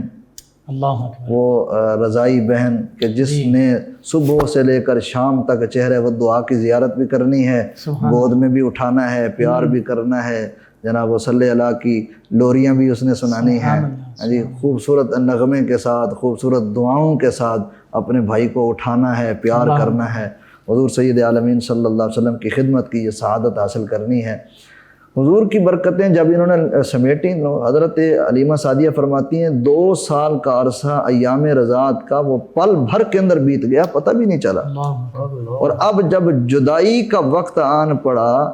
S2: اللہ اکبر.
S3: وہ رضائی بہن کہ جس نے صبح سے لے کر شام تک چہرے و دعا کی زیارت بھی کرنی ہے، گود میں بھی اٹھانا ہے، پیار بھی کرنا ہے، جناب و صلی اللہ کی لوریاں بھی اس نے سنانی ہیں. جی خوبصورت نغمے کے ساتھ، خوبصورت دعاؤں کے ساتھ اپنے بھائی کو اٹھانا ہے، پیار کرنا ہے. حضور سید عالمین صلی اللہ علیہ وسلم کی خدمت کی یہ سعادت حاصل کرنی ہے. حضور کی برکتیں جب انہوں نے سمیٹی، حضرت حلیمہ سعدیہ فرماتی ہیں 2 سال کا عرصہ ایام رضاعت کا وہ پل بھر کے اندر بیت گیا، پتہ بھی نہیں چلا. اور اب جب جدائی کا وقت آن پڑا،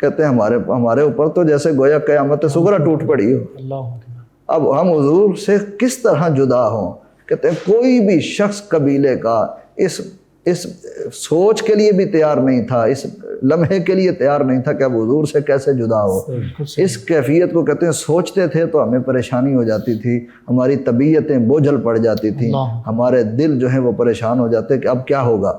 S3: کہتے ہیں ہمارے اوپر تو جیسے گویا قیامت صغریٰ ٹوٹ پڑی ہو. اب ہم حضور سے کس طرح جدا ہوں؟ کہتے ہیں کوئی بھی شخص قبیلے کا اس اس سوچ کے لیے بھی تیار نہیں تھا، اس لمحے کے لیے تیار نہیں تھا کہ اب حضور سے کیسے جدا ہو۔ اس کیفیت کو کہتے ہیں سوچتے تھے تو ہمیں پریشانی ہو جاتی تھی، ہماری طبیعتیں بوجھل پڑ جاتی تھیں، ہمارے دل جو ہیں وہ پریشان ہو جاتے کہ اب کیا ہوگا۔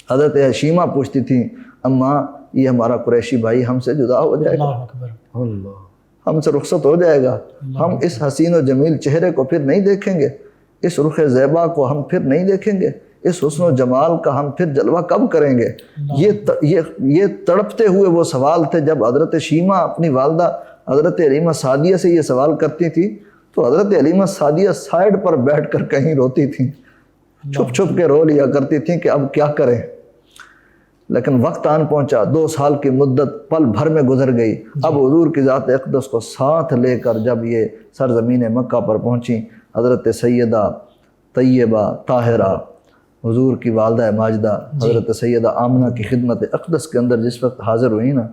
S3: حضرت حشیمہ پوچھتی تھیں اماں یہ ہمارا قریشی بھائی ہم سے جدا ہو جائے گا، ہم سے رخصت ہو جائے گا، ہم اس حسین و جمیل چہرے کو پھر نہیں دیکھیں گے، اس رخ زیبا کو ہم پھر نہیں دیکھیں گے، اس حسن و جمال کا ہم پھر جلوہ کب کریں گے۔ یہ تڑپتے ہوئے وہ سوال تھے۔ جب حضرت شیمہ اپنی والدہ حضرت حلیمہ سعدیہ سے یہ سوال کرتی تھی تو حضرت حلیمہ سعدیہ سائیڈ پر بیٹھ کر کہیں روتی تھیں، چھپ چھپ کے رو لیا کرتی تھیں کہ اب کیا کریں۔ لیکن وقت آن پہنچا، 2 سال کی مدت پل بھر میں گزر گئی۔ اب حضور کی ذات اقدس کو ساتھ لے کر جب یہ سرزمین مکہ پر پہنچی، حضرت سیدہ طیبہ طاہرہ حضور کی والدہ ماجدہ حضرت سیدہ آمنہ کی خدمت اقدس کے اندر جس وقت حاضر ہوئی نا،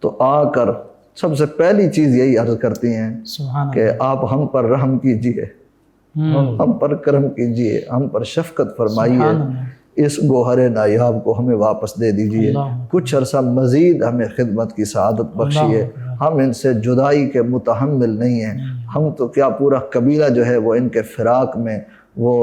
S3: تو آ کر سب سے پہلی چیز یہی عرض کرتی ہیں کہ آپ ہم پر رحم کیجئے، ہم پر کرم کیجئے، ہم پر شفقت فرمائیے، اس گوہر نایاب کو ہمیں واپس دے دیجئے، کچھ عرصہ مزید ہمیں خدمت کی سعادت بخشیے، ہم ان سے جدائی کے متحمل نہیں ہیں، ہم تو کیا پورا قبیلہ جو ہے وہ ان کے فراق میں وہ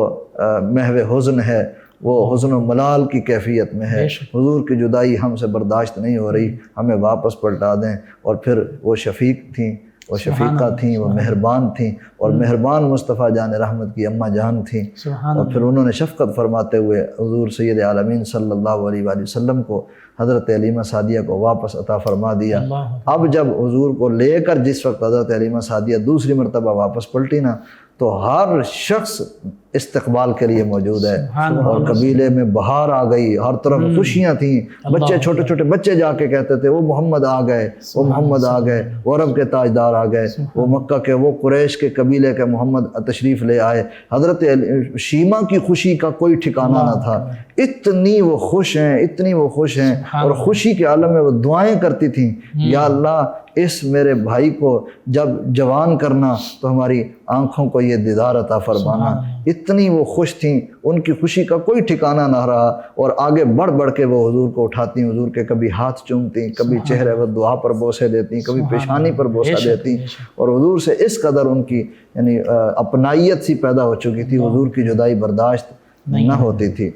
S3: محو حزن ہے، وہ حزن و ملال کی کیفیت میں ہے، حضور کی جدائی ہم سے برداشت نہیں ہو رہی، ہمیں واپس پلٹا دیں۔ اور پھر وہ شفیق تھیں، وہ شفیقہ تھیں، وہ مہربان تھیں، اور مہربان مصطفیٰ جان رحمت کی اماں جان تھیں، اور پھر انہوں نے شفقت فرماتے ہوئے حضور سید عالمین صلی اللہ علیہ وآلہ وسلم کو حضرت حلیمہ سعدیہ کو واپس عطا فرما دیا۔ اب جب حضور کو لے کر جس وقت حضرت حلیمہ سعدیہ دوسری مرتبہ واپس پلٹی نا، تو ہر شخص استقبال کے لیے موجود ہے، اور قبیلے میں بہار آ گئی، ہر طرف خوشیاں تھیں، بچے چھوٹے چھوٹے بچے جا کے کہتے تھے وہ محمد آ گئے، وہ محمد آ گئے، وہ عرب کے تاجدار آ گئے، وہ مکہ کے وہ قریش کے قبیلے کے محمد تشریف لے آئے۔ حضرت شیمہ کی خوشی کا کوئی ٹھکانہ نہ تھا، اتنی وہ خوش ہیں، اتنی وہ خوش ہیں، اور خوشی کے عالم میں وہ دعائیں کرتی تھیں، یا اللہ اس میرے بھائی کو جب جوان کرنا تو ہماری آنکھوں کو یہ دیدار عطا فرمانا۔ اتنی وہ خوش تھیں، ان کی خوشی کا کوئی ٹھکانہ نہ رہا، اور آگے بڑھ بڑھ کے وہ حضور کو اٹھاتی، حضور کے کبھی ہاتھ چومتی، کبھی چہرے و دعا پر بوسے دیتی، کبھی پیشانی پر بوسہ دیتی، اور حضور سے اس قدر ان کی یعنی اپنائیت سی پیدا ہو چکی تھی، حضور کی جدائی برداشت نہ ہوتی تھی۔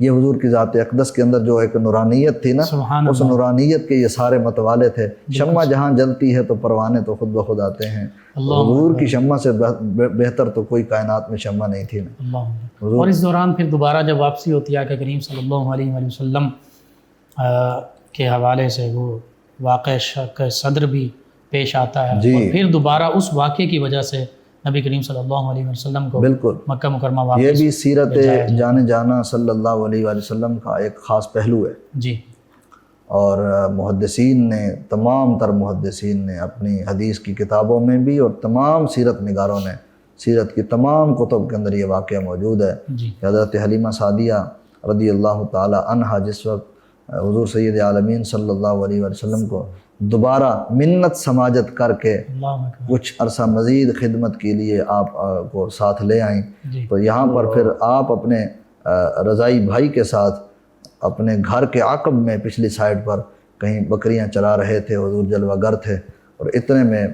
S3: یہ حضور کی ذات اقدس کے اندر جو ایک نورانیت تھی نا، اس نورانیت کے یہ سارے متوالے تھے۔ شمع جہاں جلتی ہے تو پروانے تو خود بخود آتے ہیں، حضور کی شمع سے بہتر تو کوئی کائنات میں شمع نہیں تھی نا۔
S2: اور اس دوران پھر دوبارہ جب واپسی ہوتی ہے کہ کریم صلی اللہ علیہ وآلہ وسلم کے حوالے سے وہ واقع شق صدر بھی پیش آتا ہے، اور پھر دوبارہ اس واقعے کی وجہ سے نبی کریم صلی اللہ علیہ وسلم کو
S3: بالکل
S2: مکہ مکرمہ واپس،
S3: یہ بھی سیرت جانے جانا صلی اللہ علیہ وآلہ وسلم کا ایک خاص پہلو ہے
S2: جی۔
S3: اور محدثین نے، تمام تر محدثین نے اپنی حدیث کی کتابوں میں بھی، اور تمام سیرت نگاروں نے سیرت کی تمام کتب کے اندر یہ واقعہ موجود ہے کہ حضرت حلیمہ سعدیہ رضی اللہ تعالی عنہا جس وقت حضور سید عالمین صلی اللہ علیہ وآلہ وسلم کو دوبارہ منت سماجت کر کے کچھ عرصہ مزید خدمت کے لیے آپ کو ساتھ لے آئیں، تو یہاں پر پھر آپ اپنے رضائی بھائی کے ساتھ اپنے گھر کے عقب میں پچھلی سائڈ پر کہیں بکریاں چلا رہے تھے، حضور جلوہ گر تھے، اور اتنے میں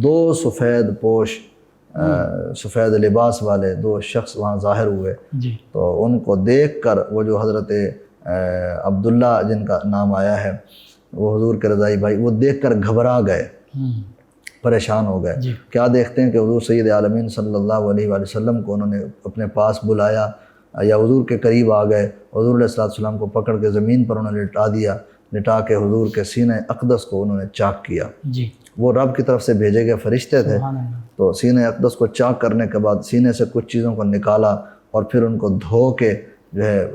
S3: 2 سفید پوش سفید لباس والے 2 شخص وہاں ظاہر ہوئے، تو ان کو دیکھ کر وہ جو حضرت عبداللہ جن کا نام آیا ہے وہ حضور کے رضائی بھائی، وہ دیکھ کر گھبرا گئے، پریشان ہو گئے۔ کیا دیکھتے ہیں کہ حضور سید عالمین صلی اللہ علیہ وآلہ وسلم کو انہوں نے اپنے پاس بلایا، یا حضور کے قریب آ گئے، حضور علیہ السلام کو پکڑ کے زمین پر انہوں نے لٹا دیا، لٹا کے حضور کے سینہ اقدس کو انہوں نے چاک کیا۔ وہ رب کی طرف سے بھیجے گئے فرشتے تھے، تو سینہ اقدس کو چاک کرنے کے بعد سینے سے کچھ چیزوں کو نکالا، اور پھر ان کو دھو کے جو ہے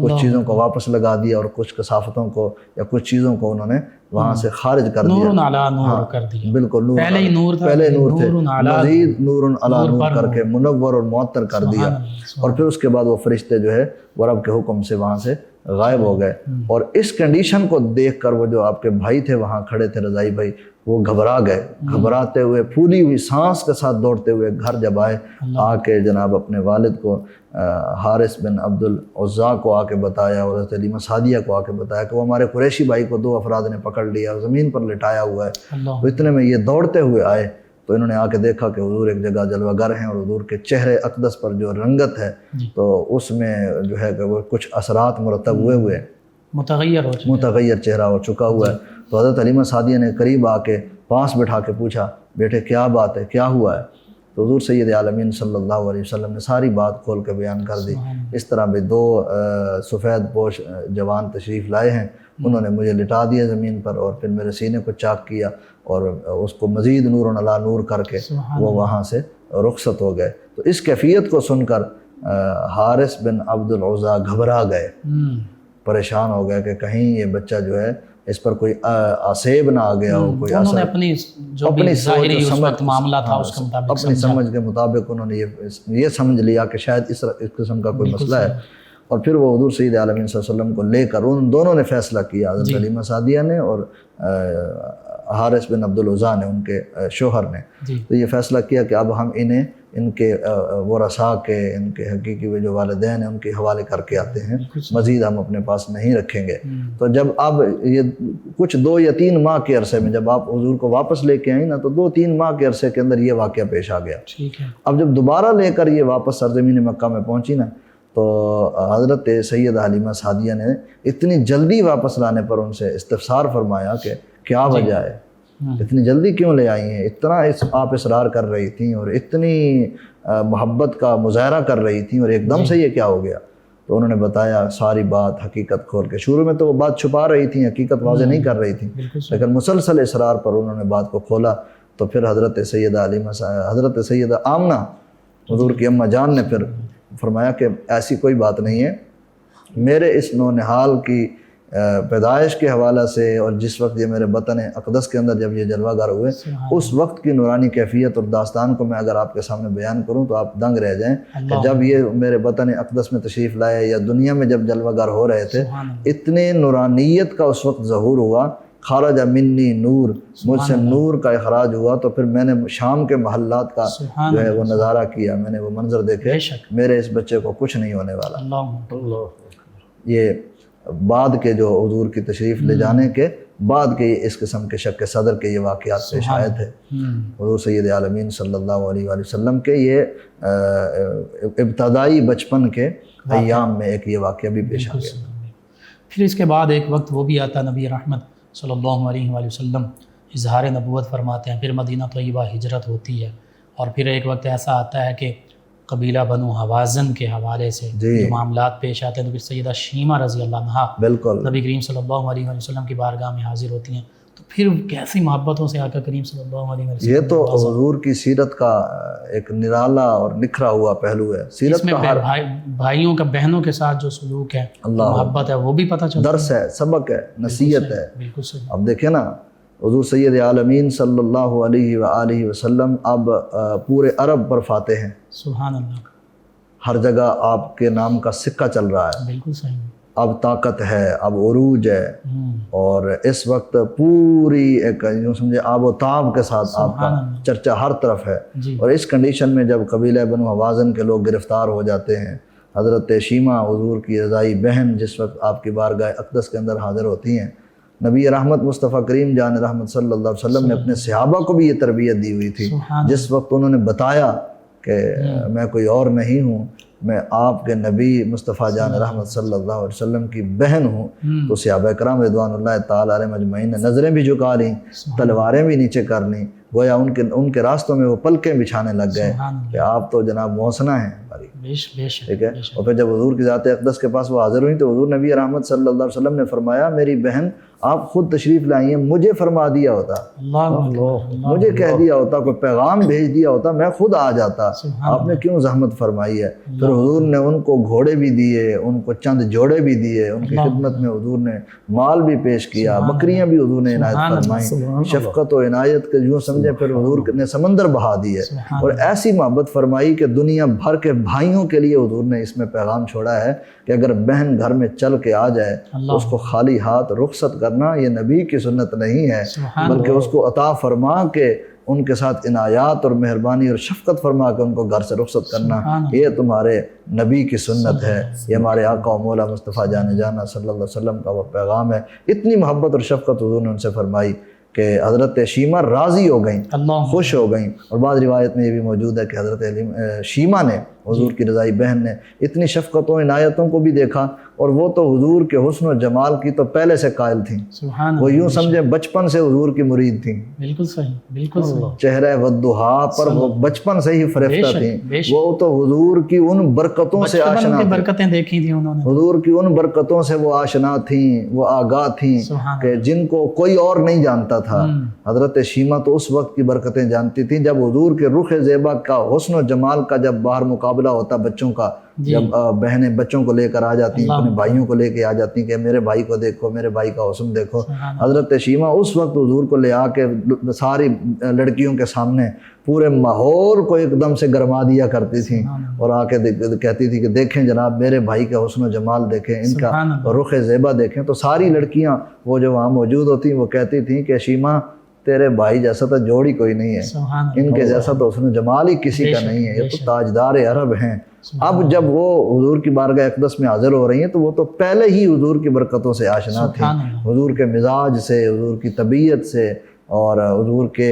S3: کچھ چیزوں کو واپس لگا دیا، اور کچھ کثافتوں کو یا کچھ چیزوں کو انہوں نے وہاں سے خارج کر دیا،
S2: نور علی نور کر دیا،
S3: بالکل نور،
S2: پہلے ہی نور تھا،
S3: پہلے نور تھے،
S2: نور علی
S3: مزید نور علی
S2: نور
S3: نور
S2: پر
S3: کر کے منور اور معطر کر دیا، اور پھر اس کے بعد وہ فرشتے جو ہے وہ رب کے حکم سے وہاں سے غائب ہو گئے۔ اور اس کنڈیشن کو دیکھ کر وہ جو آپ کے بھائی تھے وہاں کھڑے تھے، رضائی بھائی، وہ گھبرا گئے، گھبراتے ہوئے پھولی ہوئی سانس کے ساتھ دوڑتے ہوئے گھر جب آئے، آ کے جناب اپنے والد کو حارث بن عبد العزا کو آ کے بتایا، اور حضرت حلیمہ سعدیہ کو آ کے بتایا کہ وہ ہمارے قریشی بھائی کو 2 افراد نے پکڑ لیا، زمین پر لٹایا ہوا ہے۔ تو اتنے میں یہ دوڑتے ہوئے آئے تو انہوں نے آ کے دیکھا کہ حضور ایک جگہ جلوہ گر ہیں، اور حضور کے چہرے اقدس پر جو رنگت ہے تو اس میں جو ہے کہ وہ کچھ اثرات مرتب ہوئے متغیر چہرہ ہو چکا ہوا ہے۔ تو حضرت حلیمہ سعدیہ نے قریب آ کے پاس بٹھا کے پوچھا، بیٹے کیا بات ہے، کیا ہوا ہے؟ تو حضور سید عالمین صلی اللہ علیہ وسلم نے ساری بات کھول کے بیان کر دی۔ اس طرح بھی 2 سفید پوش جوان تشریف لائے ہیں، انہوں نے مجھے لٹا دیا زمین پر، اور پھر میرے سینے کو چاک کیا، اور اس کو مزید نور علی نور کر کے وہ وہاں سے رخصت ہو گئے۔ تو اس کیفیت کو سن کر حارث بن عبد العزا گھبرا گئے، پریشان ہو گئے کہ کہیں یہ بچہ جو ہے اس پر کوئی آسیب نہ آ گیا ہو، کوئی
S2: انہوں نے اپنی جو بھی ظاہری اس وقت معاملہ تھا اس کے مطابق
S3: اپنی سمجھ کے مطابق انہوں نے یہ سمجھ لیا کہ شاید اس قسم کا کوئی مسئلہ ہے، اور پھر وہ حضور سید عالمین صلی اللہ علیہ وسلم کو لے کر ان دونوں نے فیصلہ کیا، حضرت حلیمہ سعدیہ نے اور حارث بن عبد العزا نے، ان کے شوہر نے، تو یہ فیصلہ کیا کہ اب ہم انہیں ان کے ورثاء کے، ان کے حقیقی جو والدین ہیں ان کے حوالے کر کے آتے ہیں، مزید ہم اپنے پاس نہیں رکھیں گے۔ تو جب اب یہ کچھ 2 یا 3 ماہ کے عرصے میں جب آپ حضور کو واپس لے کے آئیں نا، تو 2-3 ماہ کے عرصے کے اندر یہ واقعہ پیش آ گیا۔ اب جب دوبارہ لے کر یہ واپس سرزمین مکہ میں پہنچی نا، تو حضرت سیدہ حلیمہ سعدیہ نے اتنی جلدی واپس لانے پر ان سے استفسار فرمایا کہ کیا وجہ ہے، اتنی جلدی کیوں لے آئی ہیں، اتنا آپ اصرار کر رہی تھیں اور اتنی محبت کا مظاہرہ کر رہی تھیں، اور ایک دم سے یہ کیا ہو گیا؟ تو انہوں نے بتایا ساری بات، حقیقت کھول کے۔ شروع میں تو وہ بات چھپا رہی تھیں، حقیقت واضح نہیں کر رہی تھیں، لیکن مسلسل اصرار پر انہوں نے بات کو کھولا۔ تو پھر حضرت سیدہ آمنہ حضور کی اماں جان نے پھر فرمایا کہ ایسی کوئی بات نہیں ہے، میرے اس نونہال کی پیدائش کے حوالہ سے، اور جس وقت یہ میرے وطن اقدس کے اندر جب یہ جلوہ گر ہوئے، اس وقت کی نورانی کیفیت اور داستان کو میں اگر آپ کے سامنے بیان کروں تو آپ دنگ رہ جائیں کہ جب یہ میرے وطن اقدس میں تشریف لائے یا دنیا میں جب جلوہ گر ہو رہے تھے، اتنے نورانیت کا اس وقت ظہور ہوا، خارج منی نور، مجھ سے نور کا اخراج ہوا۔ تو پھر میں نے شام کے محلات کا جو ہے وہ نظارہ کیا، میں نے وہ منظر دیکھے، میرے اس بچے کو کچھ نہیں ہونے والا۔ یہ بعد کے جو حضور کی تشریف لے جانے کے بعد کے اس قسم کے شک صدر کے یہ واقعات پیش آئے تھے۔ حضور سید عالمین صلی اللہ علیہ وآلہ وسلم کے یہ ابتدائی بچپن کے ایام میں ایک یہ واقعہ بھی پیش آ گیا۔
S2: پھر اس کے بعد ایک وقت وہ بھی آتا، نبی رحمت صلی اللہ علیہ وآلہ وسلم اظہار نبوت فرماتے ہیں، پھر مدینہ طیبہ ہجرت ہوتی ہے، اور پھر ایک وقت ایسا آتا ہے کہ قبیلہ بنو حوازن کے حوالے سے جو معاملات پیش آتے ہیں، تو پھر سیدہ شیمہ رضی اللہ عنہا
S3: بالکل
S2: نبی کریم صلی اللہ علیہ وآلہ وسلم کی بارگاہ میں حاضر ہوتی ہیں، تو پھر کیسی محبتوں سے آقا کریم صلی اللہ علیہ وسلم
S3: یہ تو حضور کی سیرت کا ایک نرالا اور نکھرا ہوا پہلو ہے۔ سیرت کا
S2: بھائیوں کا بہنوں کے ساتھ جو سلوک ہے، محبت ہے، وہ بھی پتہ چلتا ہے،
S3: درس ہے، سبق ہے، نصیحت ہے۔
S2: بالکل صحیح۔
S3: اب دیکھیں نا، حضور سید عالمین صلی اللہ علیہ وآلہ وسلم اب پورے عرب پر فاتح ہیں،
S2: سبحان اللہ،
S3: ہر جگہ آپ کے نام کا سکہ چل رہا ہے،
S2: بالکل صحیح،
S3: اب طاقت ہے، اب عروج ہے، اور اس وقت پوری ایک یوں سمجھے آب و تاب کے ساتھ آپ کا چرچہ ہر طرف ہے۔ اور اس کنڈیشن میں جب قبیلہ بنو حوازن کے لوگ گرفتار ہو جاتے ہیں، حضرت شیمہ حضور کی رضائی بہن جس وقت آپ کی بارگاہ اقدس کے اندر حاضر ہوتی ہیں، نبی رحمت مصطفیٰ کریم جان رحمت صلی اللہ علیہ وسلم نے اپنے صحابہ کو بھی یہ تربیت دی ہوئی تھی، جس وقت انہوں نے بتایا کہ میں کوئی اور نہیں ہوں، میں آپ کے نبی مصطفیٰ جان رحمت صلی اللہ علیہ وسلم کی بہن ہوں، تو صحابہ کرام رضوان اللہ تعالیٰ علیہ مجمعین نے نظریں بھی جھکا لیں، تلواریں بھی نیچے کر لیں، گویا ان کے راستوں میں وہ پلکیں بچھانے لگ گئے کہ آپ تو جناب محسنہ ہیں ہماری، ٹھیک ہے۔ اور پھر جب حضور کی ذات اقدس کے پاس وہ حاضر ہوئی تو حضور نبی رحمت صلی اللہ علیہ وسلم نے فرمایا، میری بہن آپ خود تشریف لائی ہیں، مجھے فرما دیا ہوتا،
S2: اللہ
S3: مجھے کہہ دیا ہوتا، کوئی پیغام بھیج دیا ہوتا، میں خود آ جاتا. آپ نے کیوں زحمت فرمائی ہے؟ پھر حضور نے ان کو گھوڑے بھی دیے، ان کو چند جوڑے بھی دیے، ان کی خدمت میں حضور نے مال بھی پیش کیا، بکریاں بھی حضور نے عنایت فرمائیں. شفقت و عنایت کے یوں سمجھے پھر حضور نے سمندر بہا دی ہے، اور ایسی محبت فرمائی کہ دنیا بھر کے بھائیوں کے لیے حضور نے اس میں پیغام چھوڑا ہے کہ اگر بہن گھر میں چل کے آ جائے تو اس کو خالی ہاتھ رخصت کرنا یہ نبی کی سنت نہیں ہے، بلکہ اس کو عطا فرما کے ان کے ساتھ عنایات اور مہربانی اور شفقت فرما کے ان کو گھر سے رخصت کرنا، یہ تمہارے نبی کی سنت ہے، یہ ہمارے آقا و مولا مصطفیٰ جان جانا صلی اللہ علیہ وسلم کا وہ پیغام ہے. اتنی محبت اور شفقت حضور نے ان سے فرمائی کہ حضرت شیمہ راضی ہو گئیں، خوش ہو گئیں. اور بعض روایت میں یہ بھی موجود ہے کہ حضرت شیمہ نے، حضور کی رضائی بہن نے، اتنی شفقتوں عنایتوں کو بھی دیکھا، اور وہ تو حضور کے حسن و جمال کی تو پہلے سے قائل تھیں. وہ یوں سمجھے بچپن سے حضور کی مرید تھیں.
S2: بالکل صحیح، بالکل صحیح.
S3: چہرہ والضحیٰ پر وہ بچپن سے ہی فریفتہ تھیں. وہ تو حضور کی ان برکتوں سے آشنا تھیں،
S2: برکتیں دیکھی تھیں انہوں نے،
S3: حضور کی ان برکتوں سے وہ آشنا تھیں، وہ آگاہ تھیں کہ جن کو کوئی اور نہیں جانتا تھا. حضرت شیمہ تو اس وقت کی برکتیں جانتی تھیں جب حضور کے رخ زیبا کا، حسن و جمال کا جب باہر مقابلہ ہوتا بچوں کا، جب بہنیں بچوں کو لے کر آ جاتی ہیں، اپنے بھائیوں کو لے کے آ جاتی ہیں کہ میرے بھائی کو دیکھو، میرے بھائی کا حسن دیکھو. حضرت شیمہ اس وقت حضور کو لے آ کے ساری لڑکیوں کے سامنے پورے ماحول کو ایک دم سے گرما دیا کرتی تھیں، اور آ کے کہتی تھی کہ دیکھیں جناب میرے بھائی کا حسن و جمال دیکھیں، ان کا رخ زیبا دیکھیں. تو ساری لڑکیاں وہ جو وہاں موجود ہوتی وہ کہتی تھیں کہ شیمہ تیرے بھائی جیسا تو جوڑی کوئی نہیں ہے، ان کے جیسا تو حسن و جمال ہی کسی کا نہیں ہے، یہ تو تاجدار عرب ہیں. اب جب وہ حضور کی بارگاہ اقدس میں حاضر ہو رہی ہیں تو وہ تو پہلے ہی حضور کی برکتوں سے آشنا تھیں، حضور کے مزاج سے، حضور کی طبیعت سے، اور حضور کے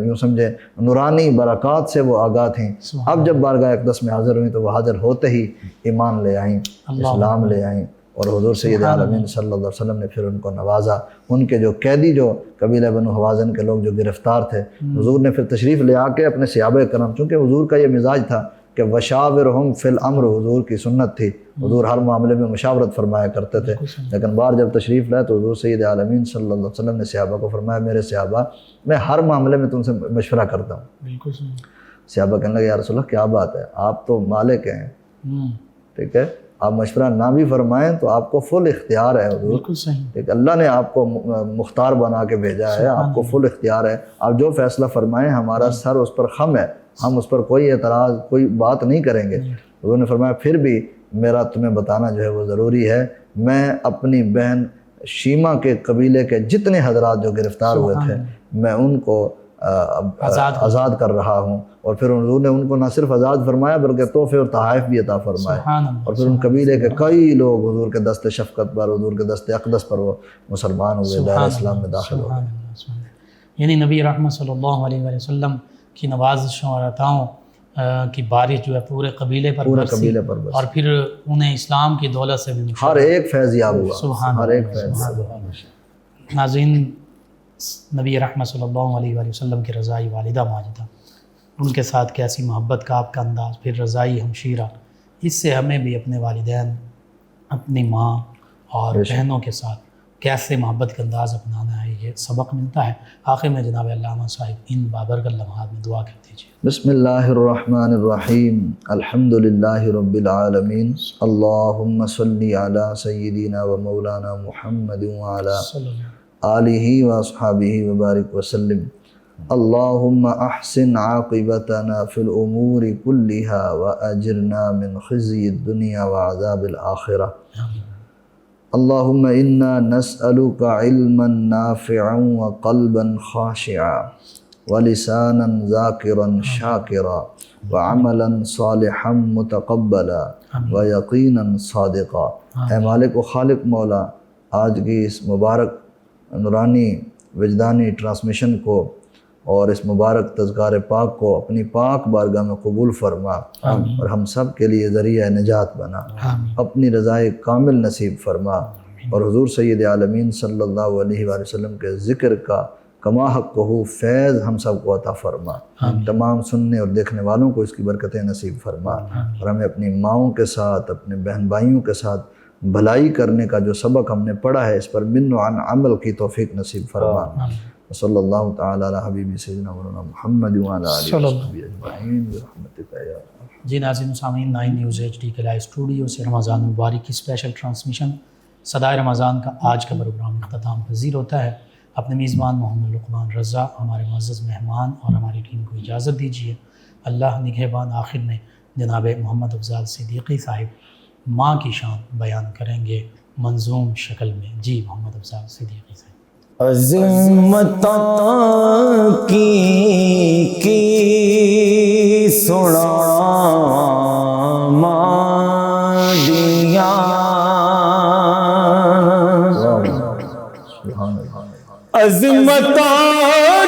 S3: یوں سمجھے نورانی برکات سے وہ آگاہ تھیں. اب جب بارگاہ اقدس میں حاضر ہوئیں تو وہ حاضر ہوتے ہی ایمان لے آئیں، اسلام لے آئیں، اور حضور سید عالمین صلی اللہ علیہ وسلم نے پھر ان کو نوازا. ان کے جو قیدی، جو قبیلہ بنو حوازن کے لوگ جو گرفتار تھے، حضور نے پھر تشریف لے آ کے اپنے صحابہ کرام، چونکہ حضور کا یہ مزاج تھا کہ وشاورہم فی الامر، حضور کی سنت تھی، حضور ہر معاملے میں مشاورت فرمایا کرتے تھے. لیکن بار جب تشریف لائے تو حضور سید عالمین صلی اللہ علیہ وسلم نے صحابہ کو فرمایا میرے صحابہ میں ہر معاملے میں تم سے مشورہ کرتا ہوں. صحابہ کہنے لگے یا رسول اللہ کیا بات ہے، آپ تو مالک ہیں، ٹھیک ہے، آپ مشورہ نہ بھی فرمائیں تو آپ کو فل اختیار ہے حضور، ٹھیک، اللہ نے آپ کو مختار بنا کے بھیجا ہے، آپ کو فل اختیار ہے، آپ جو فیصلہ فرمائیں ہمارا سر اس پر خم ہے، ہم اس پر کوئی اعتراض کوئی بات نہیں کریں گے. حضور نے فرمایا پھر بھی میرا تمہیں بتانا جو ہے وہ ضروری ہے، میں اپنی بہن شیمہ کے قبیلے کے جتنے حضرات جو گرفتار ہوئے تھے میں ان کو آزاد کر رہا ہوں. اور پھر حضور نے ان کو نہ صرف آزاد فرمایا بلکہ تحفے اور تحائف بھی عطا فرمائے، اور پھر ان قبیلے کے کئی لوگ حضور کے دست شفقت پر، حضور کے دست اقدس پر وہ مسلمان ہوئے، دائرہ اسلام میں داخل ہو گئے.
S2: یعنی نبی رحمت صلی اللہ علیہ وآلہ وسلم کی نوازشوں اور عطاؤں کی بارش جو ہے پورے قبیلے پر برسی، اور پھر انہیں اسلام کی دولت سے بھی
S3: ہر ایک فیض یاب ہوا، ہر ایک فیض یاب ہوا.
S2: ناظرین، نبی رحمت صلی اللہ علیہ وآلہ وسلم کی رضائی والدہ ماجدہ، ان کے ساتھ کیسی محبت کا آپ کا انداز، پھر رضائی ہمشیرہ، اس سے ہمیں بھی اپنے والدین، اپنی ماں اور بہنوں کے ساتھ کیسے محبت کا انداز اپنانا ہے، یہ سبق ملتا ہے. آخر میں جناب علامہ صاحب ان بابرکت لمحات میں دعا کر دیجیے.
S3: بسم اللہ الرحمن الرحیم، الحمد للہ رب العالمین، اللہم صلی علی سیدنا و مولانا محمد وعلی آلہ و اصحابہ وبارک وسلم. اللہم احسن عاقبتنا فی الامور کلہا واجرنا من خزی الدنیا وعذاب الآخرہ. اللہم انا نسألک علما نافعا وقلبا خاشعا ولسانا ذاکرا شاکرا وعملا صالحا متقبلا ویقینا صادقا. اے مالک و خالق مولا، آج کی اس مبارک نورانی وجدانی ٹرانسمیشن کو اور اس مبارک تذکار پاک کو اپنی پاک بارگاہ میں قبول فرما، اور ہم سب کے لیے ذریعہ نجات بنا، اپنی رضائے کامل نصیب فرما، اور حضور سید عالمین صلی اللہ علیہ وآلہ وسلم کے ذکر کا کما حق ہو فیض ہم سب کو عطا فرما. تمام سننے اور دیکھنے والوں کو اس کی برکتیں نصیب فرما، اور ہمیں اپنی ماؤں کے ساتھ، اپنے بہن بھائیوں کے ساتھ بھلائی کرنے کا جو سبق ہم نے پڑھا ہے اس پر من و عن عمل کی توفیق نصیب فرما۔ صلی اللہ تعالی علی حبیب سیدنا مولانا محمد وعلی آلہ وصحبہ اجمعین برحمتک یا ارحم۔
S2: جی ناظرین سامعین، 9 نیوز HD کے لائیو اسٹوڈیو سے رمضان مبارک کی اسپیشل ٹرانسمیشن صدائے رمضان کا آج کا پروگرام اختتام پذیر ہوتا ہے۔ اپنے میزبان محمد لقمان رضا، ہمارے معزز مہمان اور ہماری ٹیم کو اجازت دیجیے۔ اللہ نگہبان۔ آخر میں جناب محمد افضال صدیقی صاحب ماں کی شان بیان کریں گے منظوم شکل میں۔ جی محمد افضال صدیقی صاحب۔
S1: عظمتاں کی سنا مادیاں، عظمتاں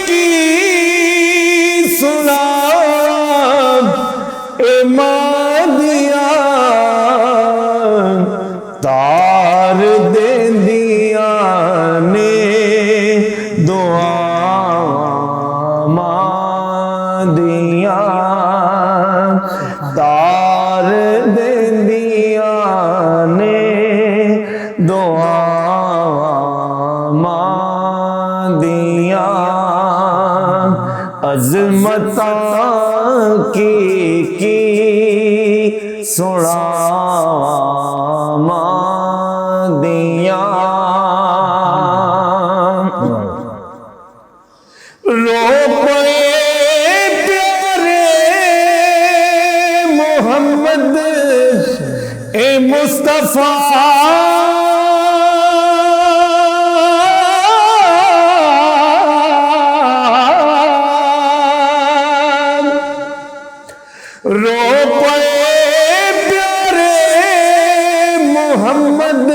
S1: کی سنا اے مادیاں، تار دیندیاں نے دعا مادیاں، تار دیندیاں نے دعا مادیاں، عظمتاں کی سنا مادیاں، رو پڑے پیارے محمد اے مصطفیٰ، رو پڑے پیارے محمد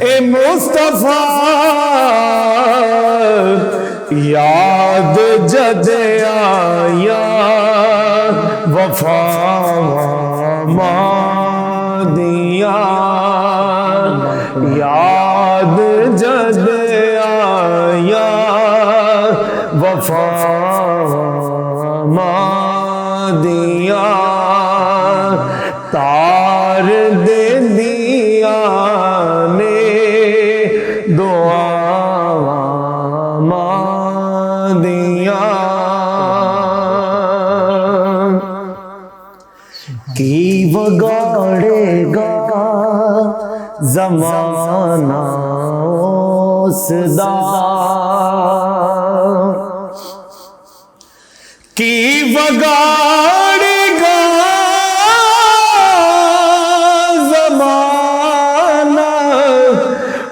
S1: اے مصطفیٰ، یاد جد آیا وفا مادیاں، یاد جد آیا وفا مادیاں، تار دیندیاں نے دعا مادیاں، کی بگاڑے گا زمانہ اس دا، کی بگاڑے گا زمانہ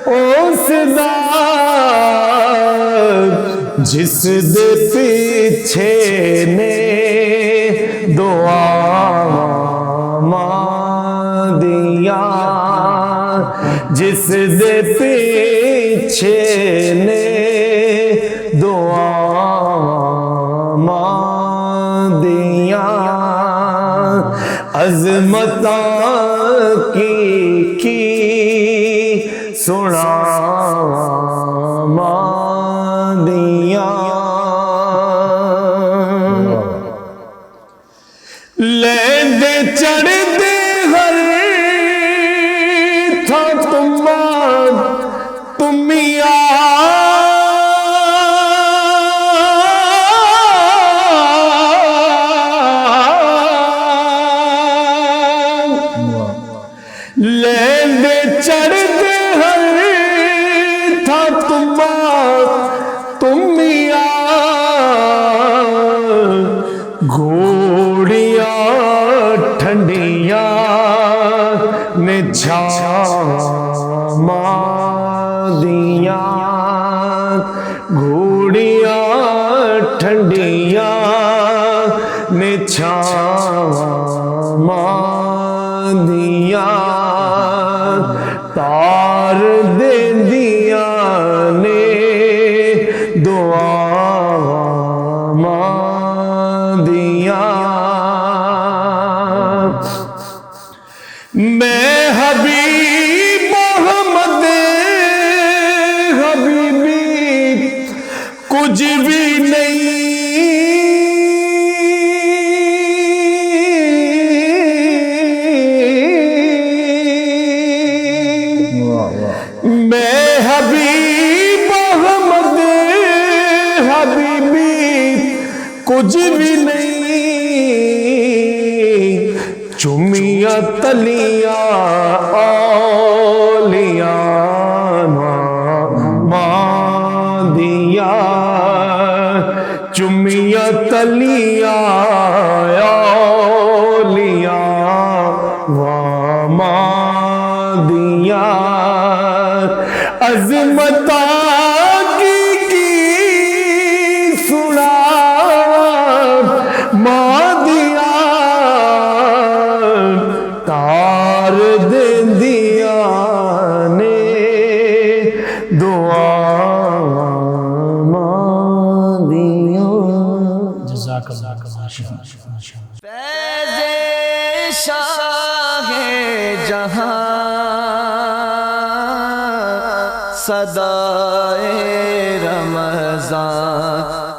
S1: اس دا، جس دے پیچھے نے دعا مادیاں، جس دے پیچھے نے دعا مادیاں، عظمتاں کی سنا مادیاں، لیندے چڑھتے ہر تھا تمیا، لیندے چڑھتے ہر تھا تمیا، گھوڑیاں ٹھنڈیاں نے چھاواں مادیاں، گھوڑیاں ٹھنڈیاں نے چھاواں مادیاں، تار دیندیاں نے دعا مادیاں، میں حبیب محمد حبیبی کچھ بھی نہیں، کچھ بھی نہیں چمیاں تلیاں اولیاء مادیاں چمیاں تلیاں اولیاء مادیاں عظمتاں کی سنا مادیاں تار دیا نے دعا مادیاں.
S2: جزاک اللہ ماشاء اللہ.
S4: فیض شاہ جہاں صدائے رمضان